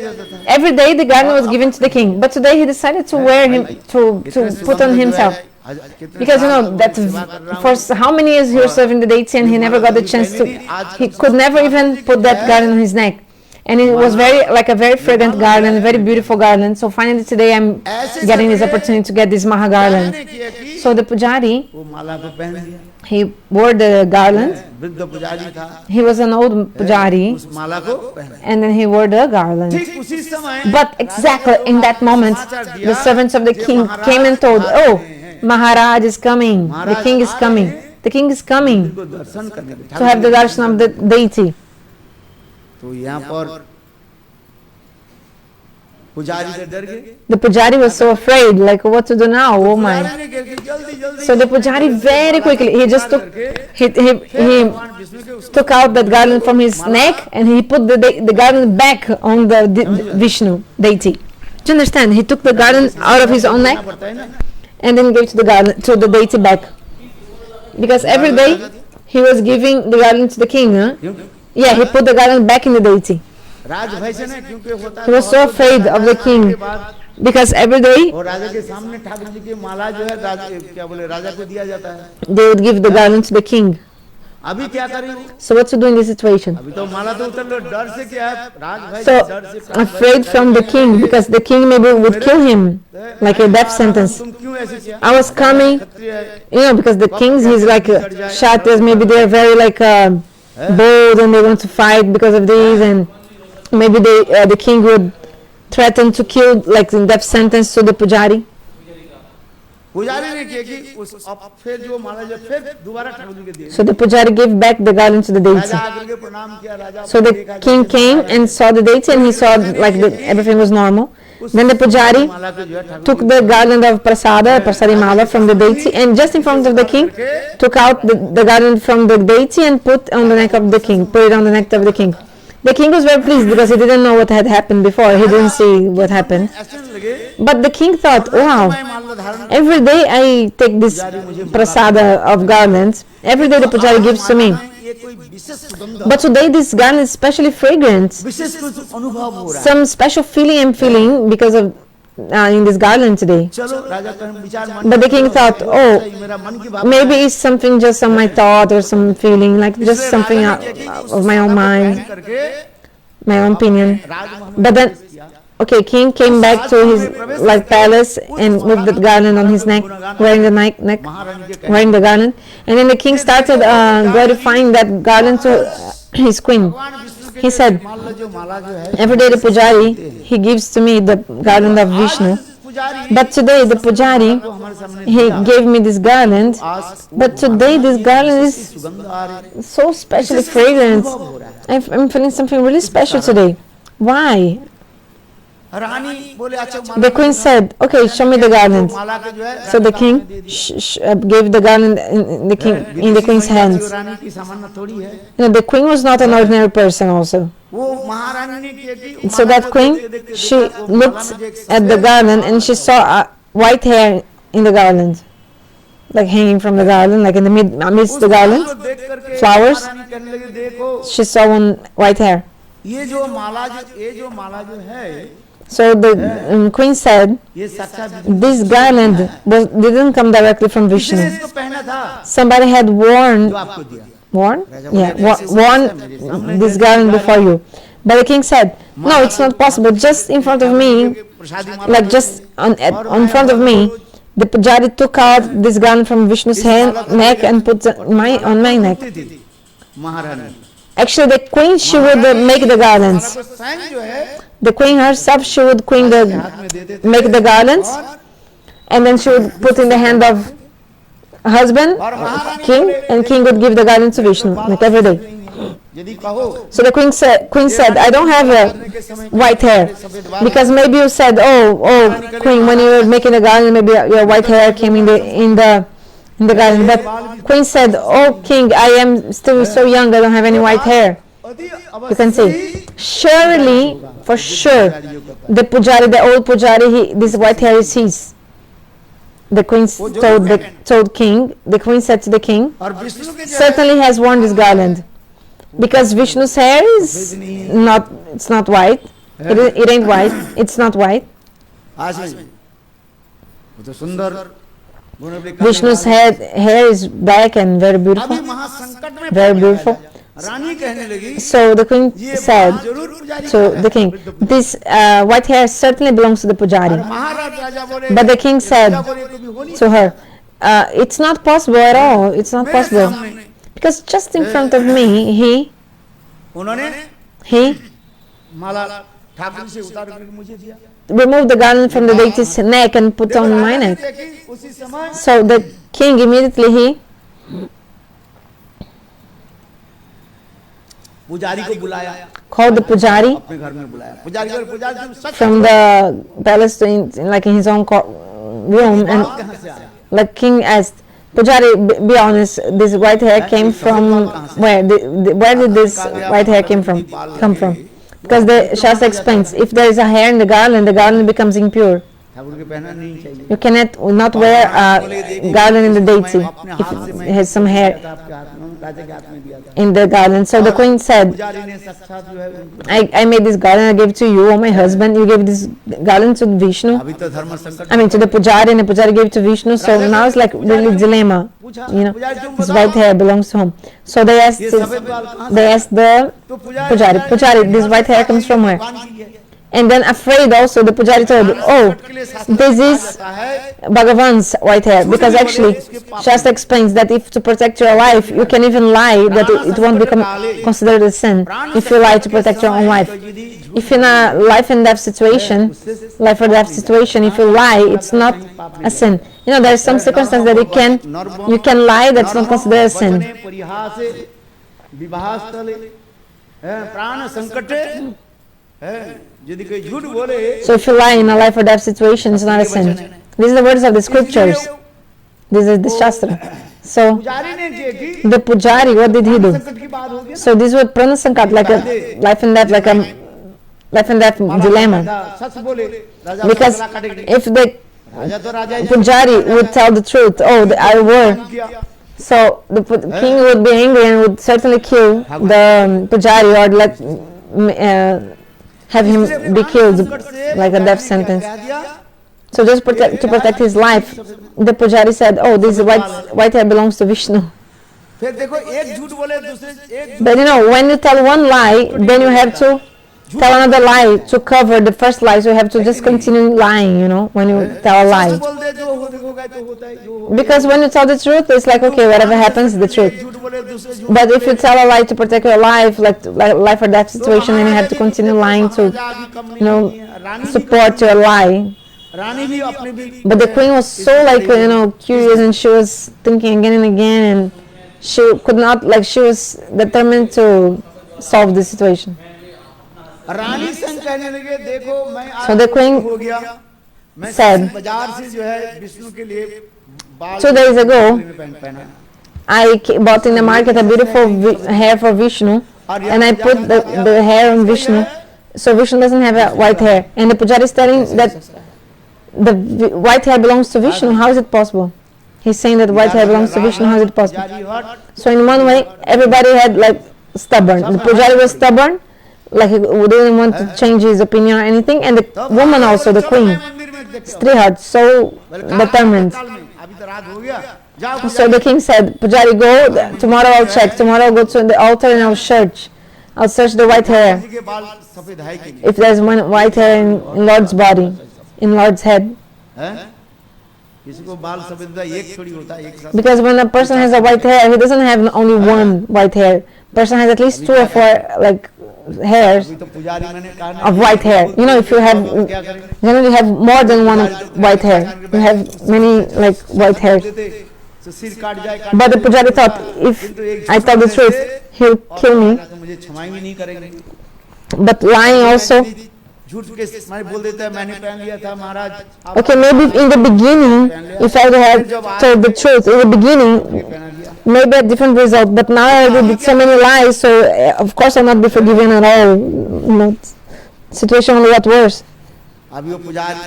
Every day the garland was given to the king, but today he decided to wear him to put on himself. Because you know that for how many years he was serving the deity and he never got the chance to, he could never even put that garland on his neck. And it was like a very fragrant garland, very beautiful garland. So finally today I'm getting this opportunity to get this maha garland. So the pujari, he wore the garland. He was an old pujari, and then he wore the garland. But exactly in that moment, the servants of the king came and told, oh, Maharaj is coming, the king is coming, the king is coming to have the darshan of the deity. The pujari was so afraid, like what to do now, oh my. So the pujari very quickly, he just took, he took out that garland from his neck and he put the garland back on the Vishnu deity. Do you understand? He took the garland out of his own neck and then gave to the deity back, because every day he was giving the garland to the king. Yeah, he put the garland back in the deity. He was so afraid of the king, because every day they would give the garland to the king. So what to do in this situation? So afraid from the king, because the king maybe would kill him, like a death sentence. I was coming, you know, because the kings, he's like Kshatriyas, maybe they're very like bold and they want to fight because of this, and maybe the king would threaten to kill, like in death sentence, to the pujari. So the pujari gave back the garland to the deity. So the king came and saw the deity, and he saw like everything was normal. Then the pujari took the garland of prasadi mala from the deity, and just in front of the king, took out the garland from the deity and put on the neck of the king, put it on the neck of the king. The king was very pleased because he didn't know what had happened before. He didn't see what happened. ऐसे नहीं लगे But the king thought, wow, मैं माला धारण every day I take this prasada of garlands. Every day the pujari gives to me. ये कोई विशेष सुगंध But today this garland is especially fragrant. विशेष कुछ अनुभव हो रहा है Some special feeling I'm feeling because of in this garland today. चलो राजा का विचार मान But the king thought, oh, मेरा मन की बात maybe it's something just on my thought or some feeling, like just something of my own mind, करके my own opinion. Rajmahal But then, okay, king came back to his like palace and with the garland on his neck, wearing the neck, महारानी के wearing the garland, and then the king started glorifying that garland to his queen. भगवान विष्णु के He said, माला जो है every day the pujari, he gives to me the garland of Vishnu. पुजारी But today the pujari, को हमारे सामने he gave me this garland. आज But today this garland is सुगंध आ रही so specially fragrant. हो रहा है I'm feeling something really special today. Why? रानी बोले अच्छा माला The queen said, okay, show me the garland. माला के जो है So the king gave the garland in the queen's hands. रानी की सामान्य थोड़ी है You know, the queen was not an ordinary person also. वो महारानी ने किया कि So that queen, she looked at the garland and she saw white hair in the garland. Like hanging from the garland, like in the amidst the garland, देख करके flowers. महारानी कहने लगी देखो She saw one white hair. ये जो माला जो है So the queen said, ये साक्षात this garland didn't come directly from किसने Vishnu. इसको पहना था Somebody had worn जो आपको दिया worn this garland before you. But the king said, no, it's not possible. Just in front of me, प्रसादी माला like just on front of me, the pujari took out this garland from Vishnu's neck and put on my neck. थी महारानी Actually, the queen, she would make the garlands. तो स्वयं जो है The queen herself, she would हाथ में दे देते make the garlands, and then she would put in the hand of husband, king, and king would give the garland to Vishnu, like every day. यदि कहो So the queen said, I don't have white hair, because maybe you said, oh, queen, when you were making the garland, maybe your white hair came in the garland. But queen said, oh, king, I am still so young, I don't have any white hair. You can see, surely, for sure, the pujari, the old pujari, this white hair is his. The queen told king, the queen said to the king, और विष्णु के जो certainly has worn this garland, because Vishnu's hair is not, it's not white, it ain't white, it's not white. आज में वो तो सुंदर Vishnu's hair is black and very अभी beautiful, महासंकट में very beautiful. रानी कहने लगी So the queen ये said जरूर पुजारी to the king, this white hair certainly belongs to the pujari. महाराज राजा बोले But the king said बोले कभी हो नहीं to her, it's not possible at all, it's not possible. Because just in front of me, he माला ठाकुर से उतार करके मुझे दिया removed the garland from the deity's neck and put on my neck. देखी उसी समय So the king immediately, he पुजारी को बुलाया called the pujari अपने घर में बुलाया पुजारी को पुजारी तुम सच from the palace to like in his own room, and कहाँ से आया like king asked, Pujari, be honest, this white hair came from where? Where did this white hair come from? Because the Shastra explains, if there is a hair in the garland becomes impure. Thakur के पहनना नहीं चाहिए You cannot not wear a garland in the deity if it has some hair आपके हाथ में राजा के हाथ में दिया था in the garland. So the queen said, पुजारी ने साक्षात जो है I made this garland, I gave to you, oh my husband, you gave this garland to Vishnu. अभी तो धर्म संकट I mean to the pujari, and the pujari gave to Vishnu. So now it's like really dilemma. You know, this white hair belongs to whom? So they asked the तो pujari, this white hair comes from where? And then afraid also, the pujari told, oh, this is Bhagavan's white hair. Because actually, Shastra explains that if to protect your life, you can even lie, that it won't become considered a sin if you lie to protect your own life. If in a life and death situation, if you lie, it's not a sin. You know, there are some circumstances that you can lie, that's not considered a sin. So if you lie in a life or death situation, it's not a sin. These are the words of the scriptures. This is the Shastra. So the pujari, what did he do? So this was prana sankat, like a life and death, like a life and death dilemma. सच बोले राजा Because गला काटेंगे। if the राजा तो राजा ही है। Pujari would tell the truth, oh, I were, किया। so the king would be angry and would certainly kill the Pujari, or have him be killed like a death sentence. So just to protect his life, the Pujari said, oh, this white hair belongs to Vishnu. फिर देखो एक झूठ बोले दूसरे एक But you know, when you tell one lie, then you have to tell another lie to cover the first lie. So you have to just continue lying, you know, when you tell a such lie. बोल दे जो होगा तो होता है जो हो Because when you tell the truth, it's like, okay, whatever happens, the truth. एक झूठ बोले दूसरे झूठ But if you tell a lie to protect your life, like life or death situation, then you have to continue lying to, you know, support your lie. रानी भी अपने भी But the queen was so like, you know, curious, and she was thinking again and again, and she could not, like, she was determined to solve the situation. रानी संग कहने लगे देखो मैं So the queen हो गया मैं said, बाजार से जो है विष्णु के लिए बाल 2 days ago, पहना I bought in the market a beautiful hair for Vishnu, and I put the hair on Vishnu, so Vishnu doesn't have a white hair. And the Pujari is telling that the white hair belongs to Vishnu. How is it possible? He's saying that white hair belongs to Vishnu. How is it possible? So in one way, everybody had like stubborn. The Pujari was stubborn, like he didn't want to change his opinion or anything, and the woman also, the queen, Strihad, so determined. So the king said, Pujari, go, tomorrow I'll check, tomorrow I'll go to the altar and I'll search the white hair, if there's one white hair in Lord's body, in Lord's head. Because when a person has a white hair, he doesn't have only one white hair. Person has at least 2 or 4 like hairs of white hair. You know, if you have, generally have more than one white hair, you have many like white hairs. But the Pujari thought, if I tell the truth, he'll kill me. But lying also. Okay, maybe in the beginning, if I had told the truth in the beginning, maybe a different result. But now I did so many lies, so of course I'll not be forgiven at all. You know, situation only got worse.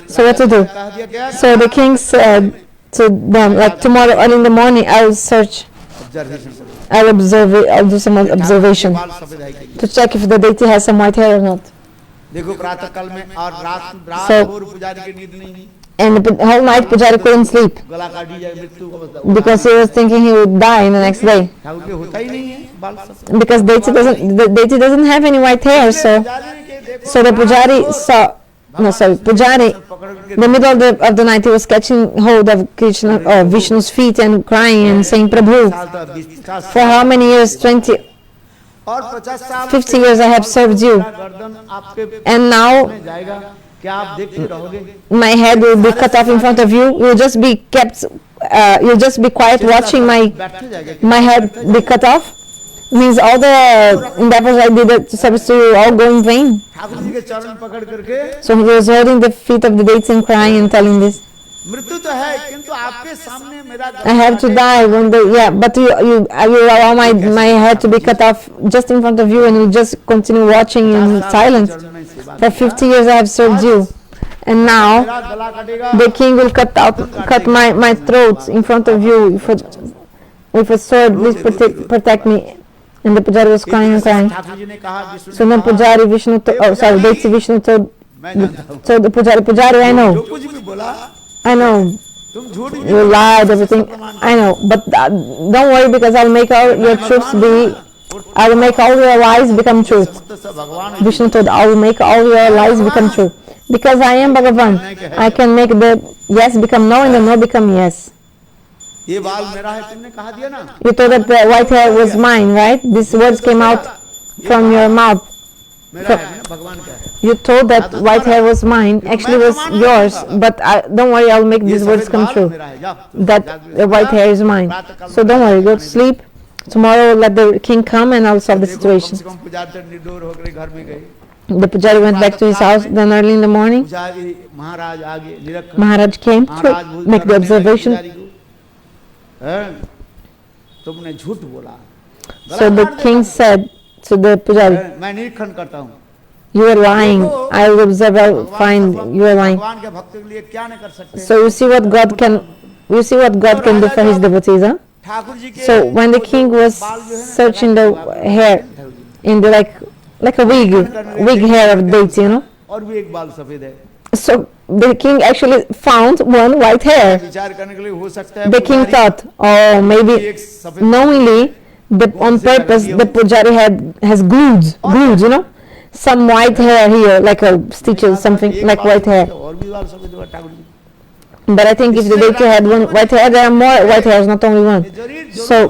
So what to do? So the king said to them, like, tomorrow early in the morning, I will search. I'll observe it. I'll do some observation to check if the deity has some white hair or not. And the whole night Pujari couldn't sleep because he was thinking he would die in the next day. Because the deity doesn't have any white hair, so the Pujari saw. No, sorry, Pujari, in the middle of the night, he was catching hold of Krishna or Vishnu's feet and crying and saying, Prabhu, for how many years? 50 years I have served you, and now my head will be cut off in front of you. You'll just be kept, you'll just be quiet watching my head be cut off. Means all the endeavors I did to service to you all go in vain. So he was holding the feet of the deity and crying and telling this. I have to die one day, yeah, but you allow my head to be cut off just in front of you, and you just continue watching in silence. For 50 years I have served you, and now the king will cut my throat in front of you with a sword. Please protect me. And the Pujari was crying and crying. So then Pujari Vishnu, Deity Vishnu told the Pujari, I know, you lied, everything, I know, but don't worry, because I'll make all your truths I will make all your lies become truth. Vishnu told, I will make all your lies become true. Because I am Bhagavan, I can make the yes become no and the no become yes. You told that the white hair was mine, right? These words came out from your mouth. You told that white hair was mine, actually was yours, but don't worry, I'll make these words come true. That the white hair is mine. So don't worry, go to sleep. Tomorrow let the king come and I'll solve the situation. The Pujari went back to his house. Then early in the morning, Maharaj came to make the observation. So the king said to the pujari, मैं निरीक्षण करता हूँ, you are lying. I will observe, I will find you are lying. भगवान के भक्त के लिए क्या नहीं कर सकते। So you see what God can do for his devotees, huh? Thakur ji के So when the king was searching the hair in the like a wig hair of deity, और भी एक बाल सफेद है। So the king actually found one white hair. विचार करने के लिए हो सकता है The king thought, oh, maybe knowingly, on purpose, the pujari has glued, some white hair here, like a stitches, something like white hair. और भी बाल सफेद हुआ Thakur ji. But I think if the deity had one white hair, there are more white hairs, not only one. So,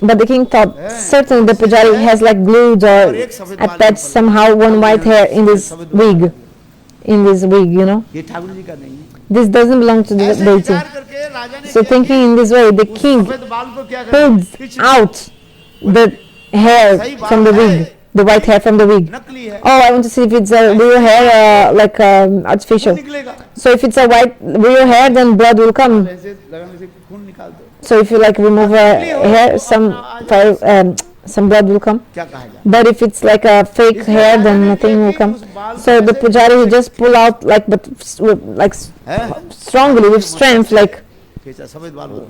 but the king thought, certainly the pujari has like glued or attached somehow one white hair in this wig, ये ठाकुर जी का नहीं है। This doesn't belong to the ऐसे deity. विचार करके राजा ने So क्या thinking in this way, the किया? king सफेद बाल को क्या करा? pulled खींच out the hair from the wig, the white hair from the wig. नकली है, Oh, I want to see if it's a real hair, like artificial. निकलेगा। So if it's a white real hair, then blood will come. ऐसे लगाने से खून निकाल दो। So if you like remove a hair, some blood will come. क्या कहा जाए? But if it's like a fake hair, then nothing will come. So the pujari he just pull out like strongly with strength, like खींचा सफेद बाल को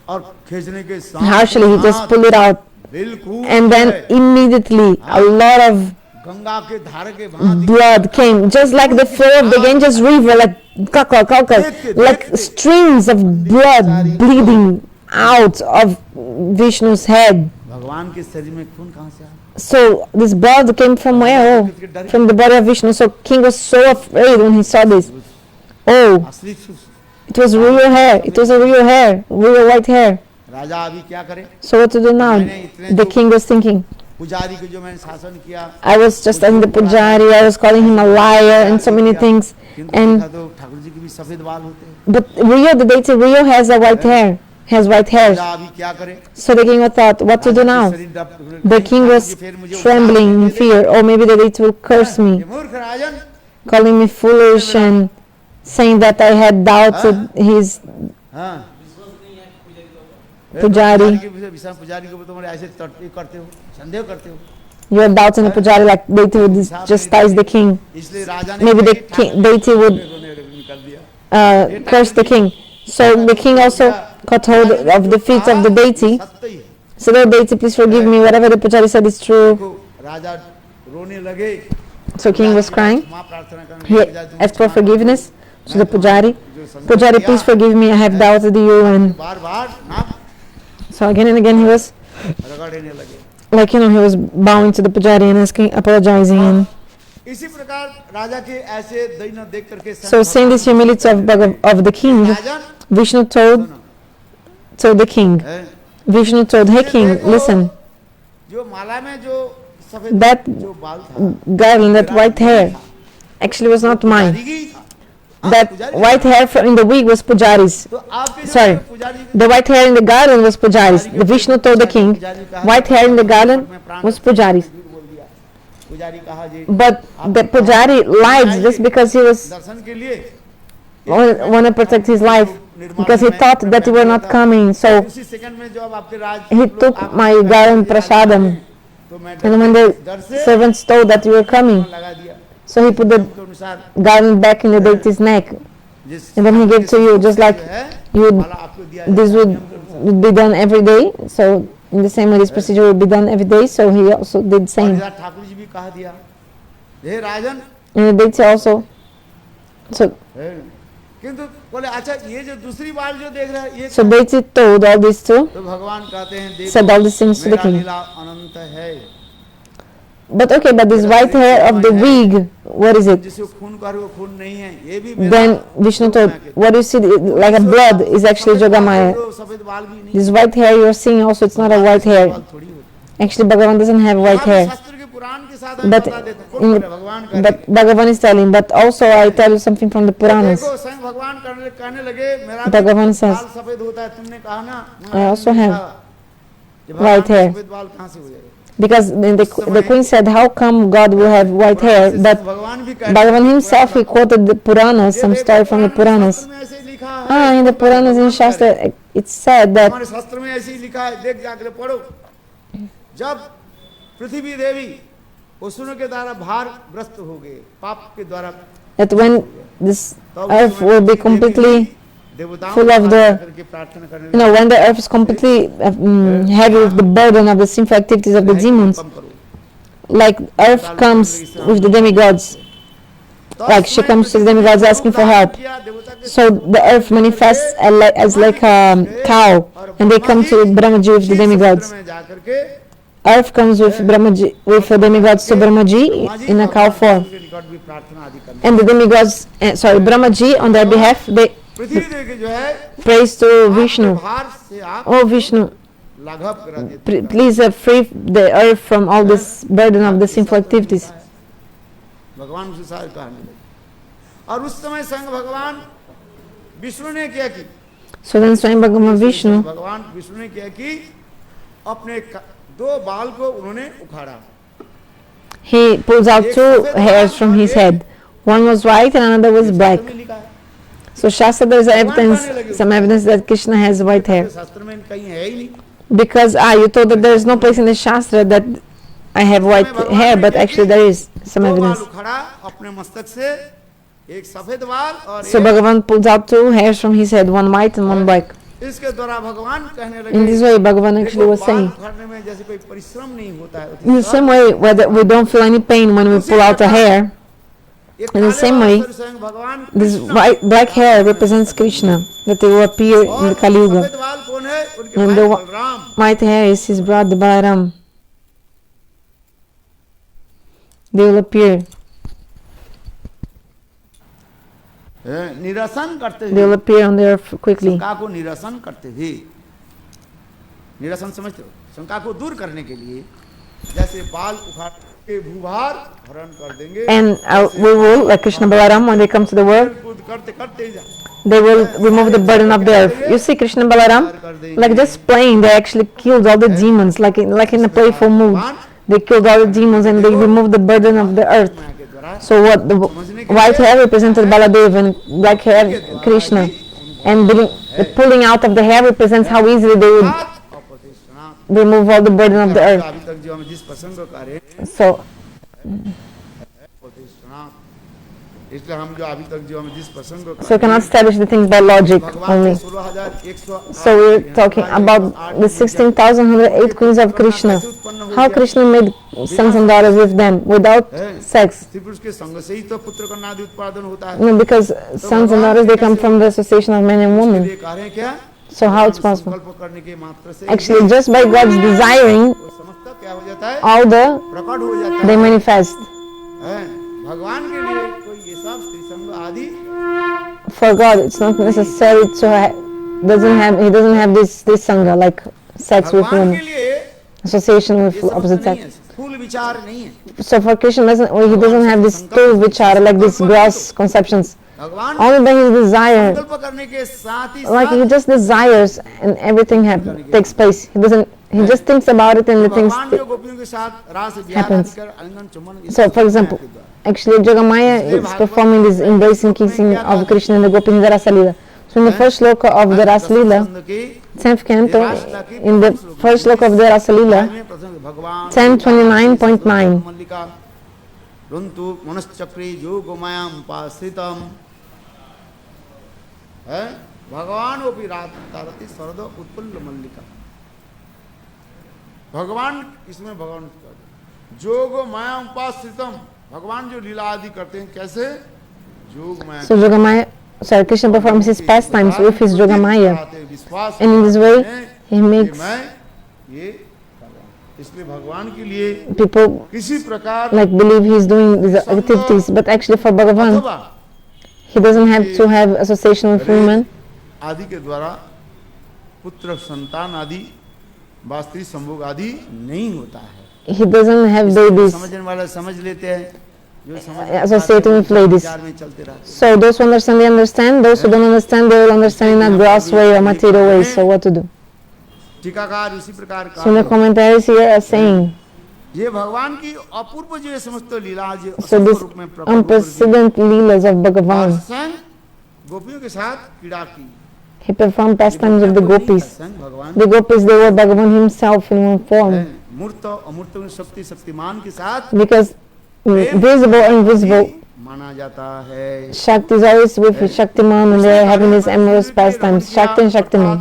और खींचने के साथ harshly he just pull it out, बिल्कुल and then immediately a lot of Ganga के धार के भांति blood came, just like the flow of the Ganges river, like streams of blood bleeding out of Vishnu's head. भगवान के शरीर में खून कहाँ से आया? So this blood came from where? Oh, from the body of Vishnu. So king was so afraid when he saw this. Oh, असली it was real hair. It was a real hair, real white hair. राजा अभी क्या करे? So what to do now? The king was thinking, पुजारी को जो मैंने शासन किया, I was just telling the pujari, I was calling him a liar and so many things. किंतु And देखा तो ठाकुर जी के भी सफेद बाल होते हैं। but Rio, the deity Rio has a white hair, has white hairs. राजा अभी क्या करे? So the king thought, what to do now? The king was trembling in fear. Oh, maybe the deity will curse me, ये मूर्ख राजन, calling me foolish and saying that I had doubted his हाँ pujari. पुजारी को तुम ऐसे करते हो, संदेह करते हो। You had doubts in the pujari, like deity would chastise the king. इसलिए राजा ने Maybe the deity would निकल दिया। curse the king. So the king also caught hold of the feet of the deity. सत्य ही है। So the deity, please forgive me. Whatever the pujari said is true. देखो, राजा रोने लगे। So king was crying. क्षमा प्रार्थना करने He लगे, "पुजारी, तुम asked for क्षमा forgiveness to the pujari. जो संदेह Pujari, किया, please forgive me. I have doubted you. And बार-बार नाक so again and again he was रगड़ने लगे। like, he was bowing to the pujari and asking, apologizing. And इसी प्रकार राजा के ऐसे दैन्य देख करके so seeing this humility of the king, Rajan Vishnu told the king, है, Vishnu told, hey king, listen, जो माला में जो सफेद that जो बाल था, garland, that white hair, actually was not mine. पुजारी की था। हाँ, That पुजारी white hair in the wig was pujari's. तो आपके जो sorry. पुजारी The white hair in the garland was pujari's. The Vishnu told the king, white hair in the garland was pujari's. बोल दिया। पुजारी कहा जी But the pujari lied just because he was दर्शन के लिए want to protect his life, because he thought that you were not coming. So उसी second में जब आपके राज he took my garland prasadam, तो मैं and when the डर से servants told that you were coming, लगा दिया so he put the के अनुसार garland back in the deity's neck, जिस and then he gave to you, just like है you would, माला आपको दिया this would be done every day. So in the same way, this procedure would be done every day. So he also did the same. और ठाकुर जी भी कहा दिया हे राजन And the deity also. So है, किंतु बोले अच्छा ये जो दूसरी बात जो देख रहा है ये so deity told all this too, तो भगवान कहते हैं देखो said all these things to the मेरा king. लीला अनंत है But okay, but this white hair of the wig, what is it? जिसे खून कर वो खून नहीं है ये भी मेरा Then Vishnu told, what you see like a blood is actually Jogamaya. सफेद बाल भी नहीं This white hair you're seeing also, it's not a white hair. बाल थोड़ी होती Actually, Bhagavan doesn't have white है। hair. शास्त्र के पुराण के साथ हमें But बता देते हैं in भगवान कहते but Bhagavan is telling, but also I tell you something from the Puranas. देखो स्वयं भगवान कहने लगे मेरा भी भगवान says, बाल सफेद होता है तुमने कहा ना I also have कि भगवान white के hair. सफेद बाल कहाँ से हो जाएंगे Because then the queen said, how come God will have white hair? But भगवान भी कहते Bhagavan himself, he quoted the Puranas, some story from the Puranas. शास्त्र में ऐसे ही लिखा है In the Puranas in Shastra, it's said that हमारे शास्त्र में ऐसे ही लिखा है देख जाकर पढ़ो जब पृथ्वी देवी असुरों के द्वारा भारग्रस्त हो गए, पाप के द्वारा, that when this earth will be completely full of when the earth is completely heavy with the burden of the sinful activities of the demons, like earth comes with the demigods, like she comes to the demigods asking for help. So the earth manifests as like a cow, and they come to Brahmaji with the demigods. Earth comes with Brahmaji, with the demigods to Brahmaji in a cow form, and the demigods, Brahmaji on their behalf, they praise to Vishnu. Oh Vishnu, please free the earth from all this burden of the sinful activities. So then Swayam Bhagavan Vishnu, he pulls out two hairs from his head. One was white and another was black. So Shastra, there is evidence, some evidence that Krishna has white hair. Because you told that there is no place in the Shastra that I have white hair, but actually there is some evidence. So Bhagavan pulls out two hairs from his head, one white and one black. In this way, Bhagavan actually was saying, in the same way, whether we don't feel any pain when we pull out a hair, in the same way, this black hair represents Krishna, that he will appear in the Kali Yuga. And the white hair is his brother Balaram. They will appear. They will appear on the earth quickly. And we will, like Krishna Balaram, when they come to the world, they will remove the burden of the earth. You see Krishna Balaram, like just playing, they actually killed all the demons, like in a playful mood. They killed all the demons and they removed the burden of the earth. So what the white hair represented Baladev and black hair Krishna. And the pulling out of the hair represents how easily they would remove all the burden of the earth. So we cannot establish the things by logic only. So we're talking about the 16,108 queens of Krishna. How Krishna made sons and daughters with them without sex. Because sons and daughters, they come from the association of men and women. So how it's possible? Actually, just by God's desiring, all they manifest. For God, it's not necessary to he doesn't have this sangha, like sex with women, association with opposite sex. So for Krishna, he doesn't have this two vichara, like these gross conceptions. Only by his desire, like he just desires and everything takes place. He just thinks about it and the things happens. So for example, actually Jogamaya is performing this embracing, kissing of Krishna and the Gopis in the Rasa Leela. So in the first shloka of the Rasa Leela, 10th canto, in the first shloka of the Rasa Leela, 1029.9. भगवान वो भी रात तारती सरद उत्पल्ल मल्लिका. भगवान इसमें भगवान जोग माया उपाश्रितम. भगवान जो लीला आदि करते हैं कैसे जोग माया. So Jogamaya, sorry, Krishna performs his pastimes with his Jogamaya, and in this way he makes people like believe he is doing these activities, but actually for Bhagavan, he doesn't have to have association with women. आदि के द्वारा पुत्र संतान आदि वास्त्री संभोग आदि नहीं होता है. He doesn't have babies. समझने वाले समझ लेते हैं, जो associating with ladies. So those who understand, they understand. Those who don't understand, they will understand in a gross way or material way. So what to do? टीकाकार इसी प्रकार का. So the commentaries here are saying, ये भगवान की अपूर्व जो समस्त लीला जो so this unprecedented leelas of Bhagavan, गोपियों के साथ क्रीड़ा की. He performed pastimes of the gopis. The gopis, they were Bhagavan himself in one form. मूर्त अमूर्त में शक्ति शक्तिमान के साथ because visible and invisible माना जाता है। Shakti is always with Shaktiman and they are having these amorous pastimes, Shakti and Shaktiman.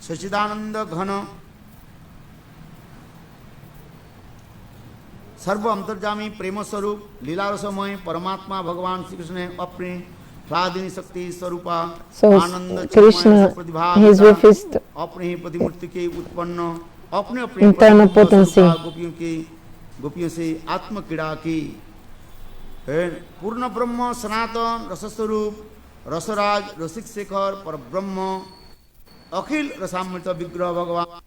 सच्चिदानंद घन सर्व अंतर्जामी प्रेम स्वरूप लीला रसमय परमात्मा भगवान श्री कृष्ण ने अपनी ह्लादिनी शक्ति स्वरूपा आनंद Krishna, he is with his अपने ही प्रतिमूर्ति के उत्पन्न अपने अपने internal potency. गोपियों से आत्म क्रीड़ा की पूर्ण ब्रह्म सनातन रसस्वरूप रसराज रसिक शेखर पर ब्रह्म अखिल रसामृत विग्रह भगवान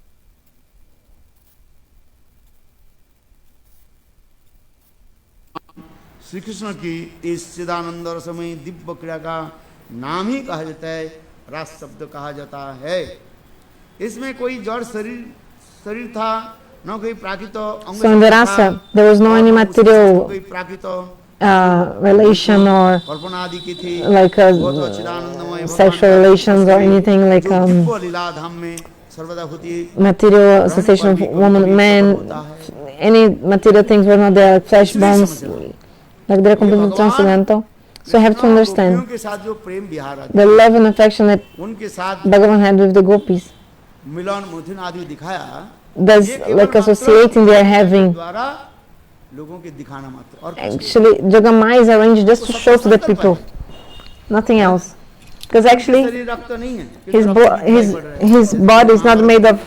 श्री कृष्ण की इस चिदानंद रसमय दिव्य क्रिया का नाम ही कहा जाता है, रास शब्द कहा जाता है। इसमें कोई जड़ शरीर था, न कोई प्राकृत अंग। So in the rasa, there was no any material कोई प्राकृत relation or कल्पना आदि की थी, like sexual relations or anything like लीला धाम में सर्वदा होती material association of woman, man, any material things were not there, flesh, bones, like they're completely transcendental. So you have to understand के साथ जो प्रेम विहार the love and affection that उनके साथ Bhagavan had with the gopis. मिलन मुथुन आदि दिखाया, There's like associating they are having. द्वारा लोगों के दिखाना मात्र और Actually, Jogamaya is arranged just to show to the people, nothing else. Because actually, शरीर रक्त नहीं है, his body is not made of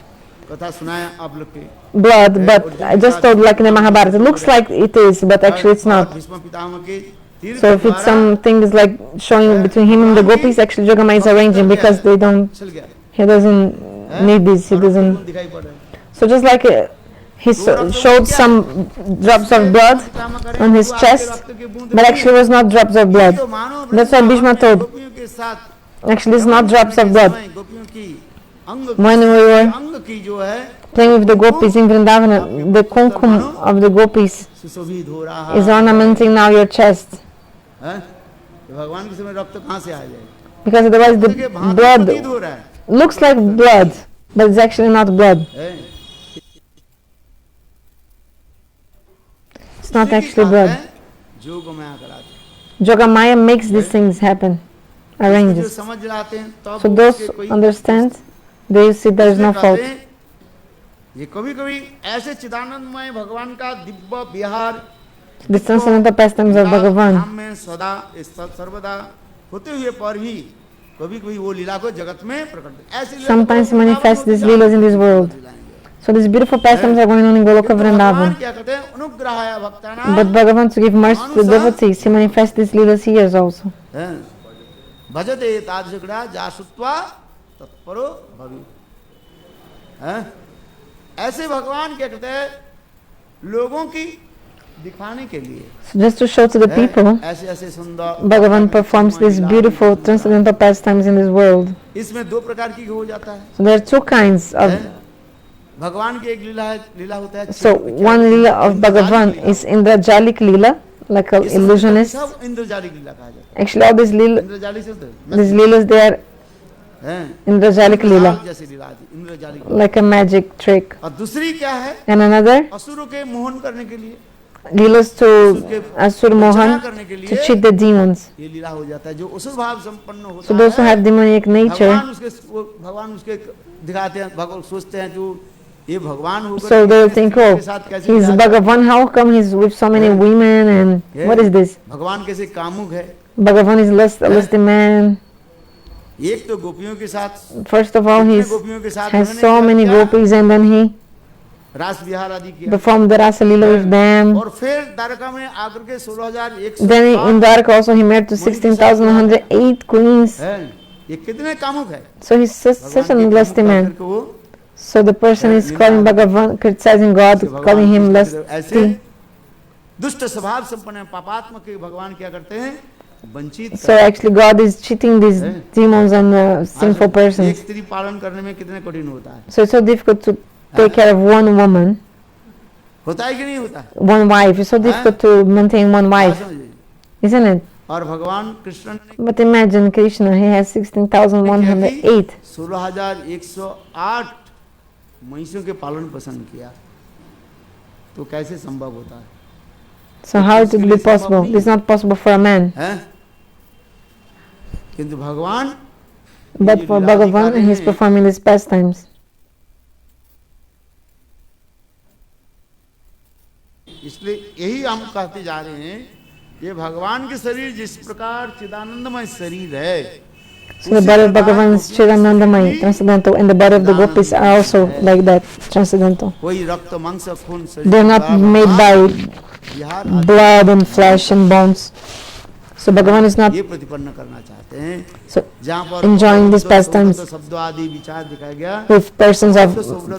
कथा सुनाया आप लोग के blood, but I just told like in the Mahabharata, it looks like it is, but actually it's not. Bhishma Pitamah के तीर So if it's something is like showing between him and the gopis, actually Jogamaya is arranging because they don't, चल गया he doesn't need this, he doesn't. दिखाई पड़ रहा है। So just like he showed some drops of blood on his chest, but actually it was not drops of blood. That's what Bhishma told. गोपियों के साथ Actually it's not drops of blood. गोपियों की अंग When we were अंग की जो है playing with the gopis in Vrindavan, the kumkum of the gopis सुशोभित हो रहा is ornamenting now your chest. है, भगवान के समय रक्त कहाँ से आ जाए? Because otherwise the blood प्रतीत हो रहा है, looks like blood, but it's actually not blood. It's not actually blood. जोग माया कराते Jogamaya makes these things happen, जो arranges. समझ लाते हैं तब So वो those उसके कोई understand, they see there is no कहते fault. हैं, ये कभी कभी ऐसे चिदानंदमय भगवान का दिव्य विहार The transcendental pastimes of Bhagavan, धाम में सदा सर्वदा होते हुए पर भी कभी कभी वो लीला को जगत में प्रकट ऐसी लीला sometimes को manifest these Vrindavan leelas in this world. So these beautiful pastimes are going on in Goloka भगवान Vrindavan. क्या कहते हैं अनुग्रहाय भक्तानां But Bhagavan, to give mercy to the devotees, he manifests these leelas here also. भजते तादृशक्रीडा जासुत्वा तत्परो भवि। ऐसे भगवान क्या कहते हैं लोगों की दिखाने के लिए So just to show to the people, ऐसे ऐसे सुंदर Bhagavan performs these beautiful transcendental pastimes in this world. इसमें दो प्रकार की हो जाता है। So there are two kinds of. भगवान की एक लीला होता है। So one leela of Bhagavan is Indrajalik leela, like an illusionist. सब इंद्रजालिक लीला कहा जाता है। Actually, all these इंद्रजालिक से these leelas, they are Indrajalik leela, जैसी लीला आदि इंद्रजालिक। like a magic trick. और दूसरी क्या है? And another असुरों के मोहन करने के लिए leelas to Asur Mohan, to cheat the demons. ये लीला हो जाता है जो असुर भाव संपन्न होता है। So those who have demonic nature, भगवान उसके दिखाते हैं, भगवान सोचते हैं जो ये भगवान होकर so they will think, oh, he's Bhagavan, how come he's with so many women and what is this? भगवान कैसे कामुक है? Bhagavan is a lusty man. एक तो गोपियों के साथ, First of all, he has so many gopis and then he रास विहार आदि किया। performed the Rasa Leela with them. और फिर द्वारका में आकर के 16,100 Then in Dwarka also he married to 16,108 queens. ये कितने कामुक है? So he's such a lusty man. So the person is calling Bhagavan, criticizing God, calling him lusty. दुष्ट स्वभाव संपन्न पापात्मा के भगवान क्या करते हैं? वंचित। So actually God is cheating these demons and sinful एक persons. स्त्री पालन करने में कितने कठिन होता है? So it's so difficult to take care of one woman, होता है कि नहीं होता है? one wife. It's so difficult to maintain one wife, isn't it? और भगवान कृष्ण ने But imagine Krishna, he has 16,108. 16,108 महिषों के पालन पोषण किया। तो कैसे संभव होता है? So how it will be possible? It's not possible for a man. हैं? किंतु भगवान But for Bhagavan, he is performing these pastimes. इसलिए यही हम कहते जा रहे हैं, ये भगवान के शरीर जिस प्रकार चिदानंदमय शरीर है, So the body of Bhagavan is Chidanandamai, transcendental, and the body of the gopis are also like that, transcendental. कोई रक्त मांस खून शरीर They are not made by Vihar blood and flesh and bones. So Bhagavan is not ये प्रतिपन्न करना चाहते हैं, so जहाँ पर enjoying these pastimes शब्द आदि विचार दिखाया गया, with persons of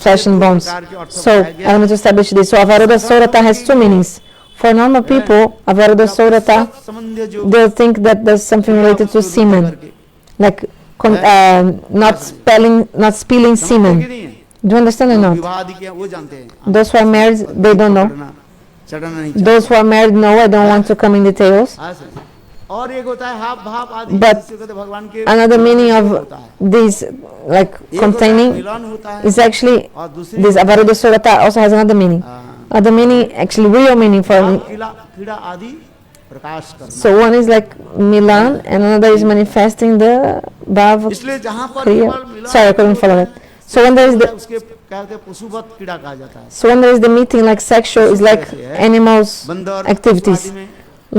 flesh and bones. So I want to establish this. So Avaruddha Saurata has two meanings. For normal people, Avaruddha Saurata, संबंध जो they'll think that there's something related to semen, like not spilling semen. Do you understand or not? विवाह आदि के वो जानते हैं, Those who are married, they don't know. चढ़ना नहीं Those who are married know. I don't want to come in details. चाहिए। और एक होता है हाव भाव आदि, But जिससे कहते हैं भगवान के another meaning of होता है। these, like एक होता है containing, मिलन होता है, is actually और दूसरी this Avaruddha Saurata also has another meaning. Other meaning, actually real meaning for me. कीड़ा आदि प्रकाश करना। So one is like Milan and another is manifesting the Bhava इसलिए जहाँ पर Kriya. केवल मिलन Sorry, I couldn't follow that. So when there is the उसके कहते हैं पशुवत कीड़ा कहा जाता है, so when there is the meeting like sexual is like animals बंदर activities, आदि में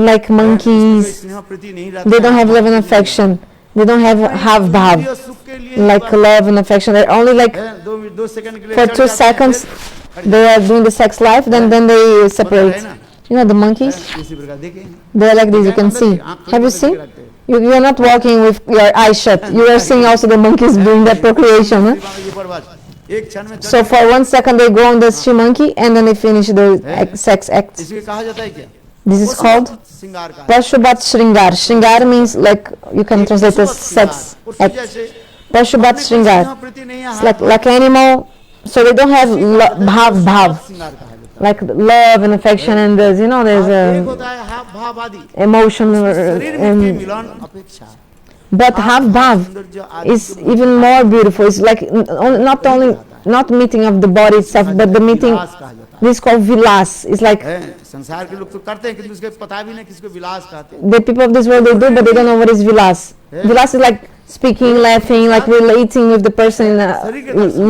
like monkeys. स्नेह प्रीति नहीं रहता They don't have love and affection. They don't have bhav, है, सुख के लिए like love and affection. They're only like है, दो सेकंड के लिए for चढ़ 2 जाते हैं, seconds फिर they are doing the sex life, then they separate. You know the monkeys? इसी प्रकार देखें, They're like this. You can see. Have you seen? You are not walking with your eyes shut. You are seeing also the monkeys doing that procreation. Huh? एक क्षण में So for 1 second they go on the she monkey and then they finish the sex act. इसके कहा जाता है क्या? This is called श्रृंगार का Pashubat Shringar. Shringar means like you can translate as sex act. Pashubat Shringar. It's like animal. So they don't have bhav. श्रृंगार कहा जाता Like love and affection and there's है। there's एक होता है हाव भाव आदि, emotion शरीर में के मिलन अपेक्षा but have bhav is even more beautiful. It's like not meeting of the body itself, but the meeting. विलास कहा जाता This is called vilas. It's like है। संसार के लोग तो करते हैं, किंतु उसके पता भी नहीं किसको विलास कहते हैं। the people of this world they do, but they don't know what is vilas. Vilas is like speaking, laughing, like relating with the person in a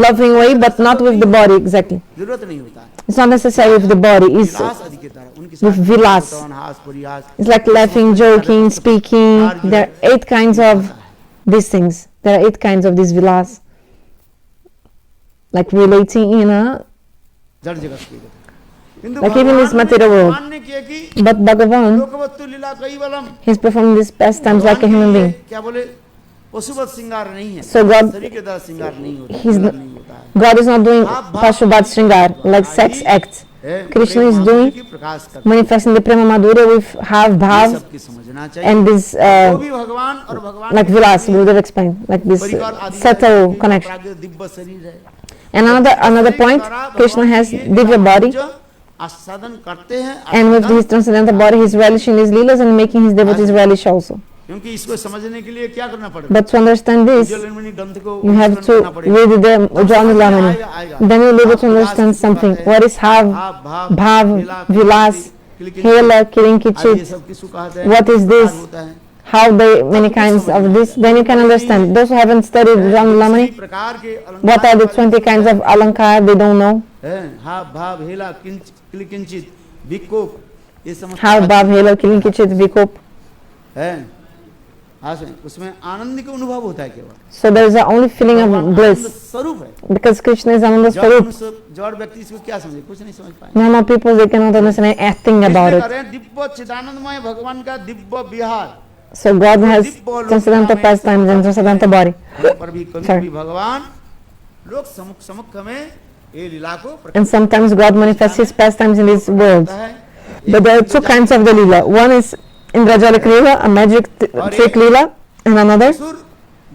loving way, but not with the body exactly. जरूरत नहीं होता है। It's not necessary with the body. It's विलास आदि की तरह उनके with साथ vilas. हास परिहास, It's like laughing, joking, speaking. There are 8 kinds of these things. There are 8 kinds of these vilas. Like relating in a, जड़ जगत की तरह। किंतु like even this भगवान ने material world. मान्य किया कि But Bhagavan, लोकवत्तु Leela कैवलम, he's performing these pastimes like a human being. क्या बोले, पशुवत श्रृंगार नहीं है, So God, शरीर के द्वारा श्रृंगार नहीं होता, He's श्रृंगार the- नहीं होता है। God is not doing Pashubat Shringar, like sex acts. Krishna is doing, प्रकाश करता manifesting the Prema Madhurya with have है। bhav सबकी समझना चाहिए। and this, वो भी भगवान और भगवान like के vilas, साथ Gurudev explained, like this परिवार आदि subtle में connection. प्राग्ञ दिव्य शरीर है। And another point, Krishna has Divya body, आस्वादन करते हैं, and with his transcendental body, he's relishing his leelas and making his devotees relish also. क्योंकि इसको समझने के लिए क्या करना पड़ेगा? But to understand this, जलमणि ग्रंथ को you have to करना पड़ेगा। read the Ujjwala Lamani. Then you'll be able to understand something. What is have, bhav, vilas, hela, आदि ये kirinkichit, सब किसको कहते हैं? what is this? होता है। how they many kinds of this, then you can understand. Those who haven't studied Ujjwala Lamani, इसी प्रकार के अलंकार what are the 20 kinds of alankar, they don't know. हैं, हाव भाव हेला किंचित विकोप, ये समझ Have, bhav, hela, kirinkichit, vikop. है। उसमें आनंद का अनुभव होता है केवल। So there is only feeling of Anand bliss स्वरूप है। because Krishna is Ananda जड़ Swarup. मनुष्य, जड़ व्यक्ति इसको क्या समझे? कुछ नहीं समझ पाए। Normal people, they cannot understand anything about इसलिए it. कह रहे हैं, दिव्य चिदानंदमय भगवान का दिव्य विहार So God has transcendental pastimes and transcendental body. पर भी कभी Sorry. भी भगवान लोग सम्मुख में ये लीला को प्रकट And sometimes God manifests his pastimes in this world. करता है। But there are 2 kinds of the Leela. One is Indrajalic Leela, a magic trick Leela, and another असुर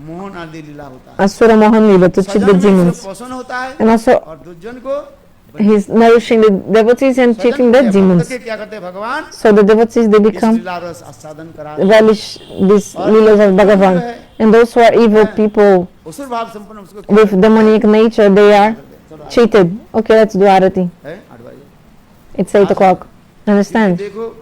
मोहन आदि लीला होता है। Asura Mohan Leela, to cheat the सजन में demons. सिर्फ पोषण होता है And also और दुर्जन को he's nourishing the devotees and cheating the भक्त demons. के क्या करते हैं भगवान? So the devotees, they इस become लीला रस आस्वादन करा relish these Leelas of Bhagavan. And those who are evil people असुर भाव संपन्न उसको क्या with demonic nature, they are cheated. Okay, let's do Arati. है? 8 बजे। it's 8 o'clock. Understand? देखो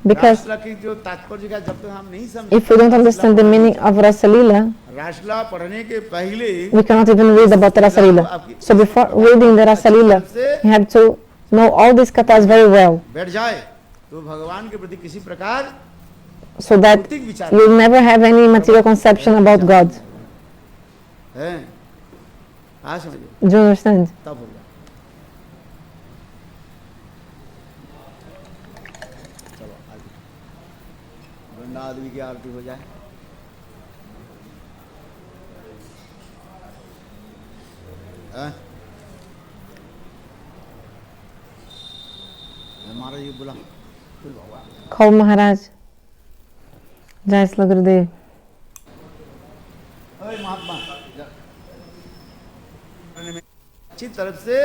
Because रासलीला की जो तात्पर्य का जब तक हम नहीं समझ if we don't understand the meaning of Rasa Leela, रासलीला पढ़ने के पहले we cannot even read about the Rasa Leela. So before reading the Rasa Leela, you have to know all these kathas very well, बैठ जाए तो भगवान के प्रति किसी प्रकार so that भौतिक विचार you'll never have any material conception about God. है हाँ समझिए Do you understand? तब होगा चलो आगे गंगा आदमी की आरती हो जाए हाँ? महाराज जी बोला फिर भगवान Call Maharaj. Jai Sri Gurudev. महात्मा अच्छी तरफ से